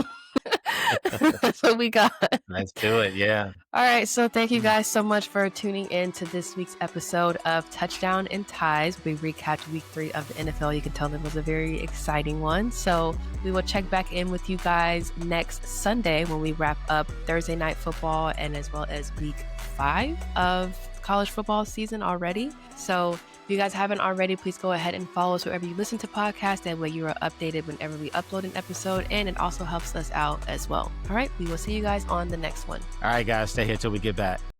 [SPEAKER 1] That's what we got.
[SPEAKER 2] Let's do it. Yeah.
[SPEAKER 1] All right, so thank you guys so much for tuning in to this week's episode of Touchdown and Ties. We recapped week 3 of the NFL. You can tell it was a very exciting one. So we will check back in with you guys next Sunday when we wrap up Thursday night football and as well as week 5 of college football season already. So if you guys haven't already, please go ahead and follow us wherever you listen to podcasts. That way you are updated whenever we upload an episode, and it also helps us out as well. All right, we will see you guys on the next one.
[SPEAKER 2] All right, guys, stay here till we get back.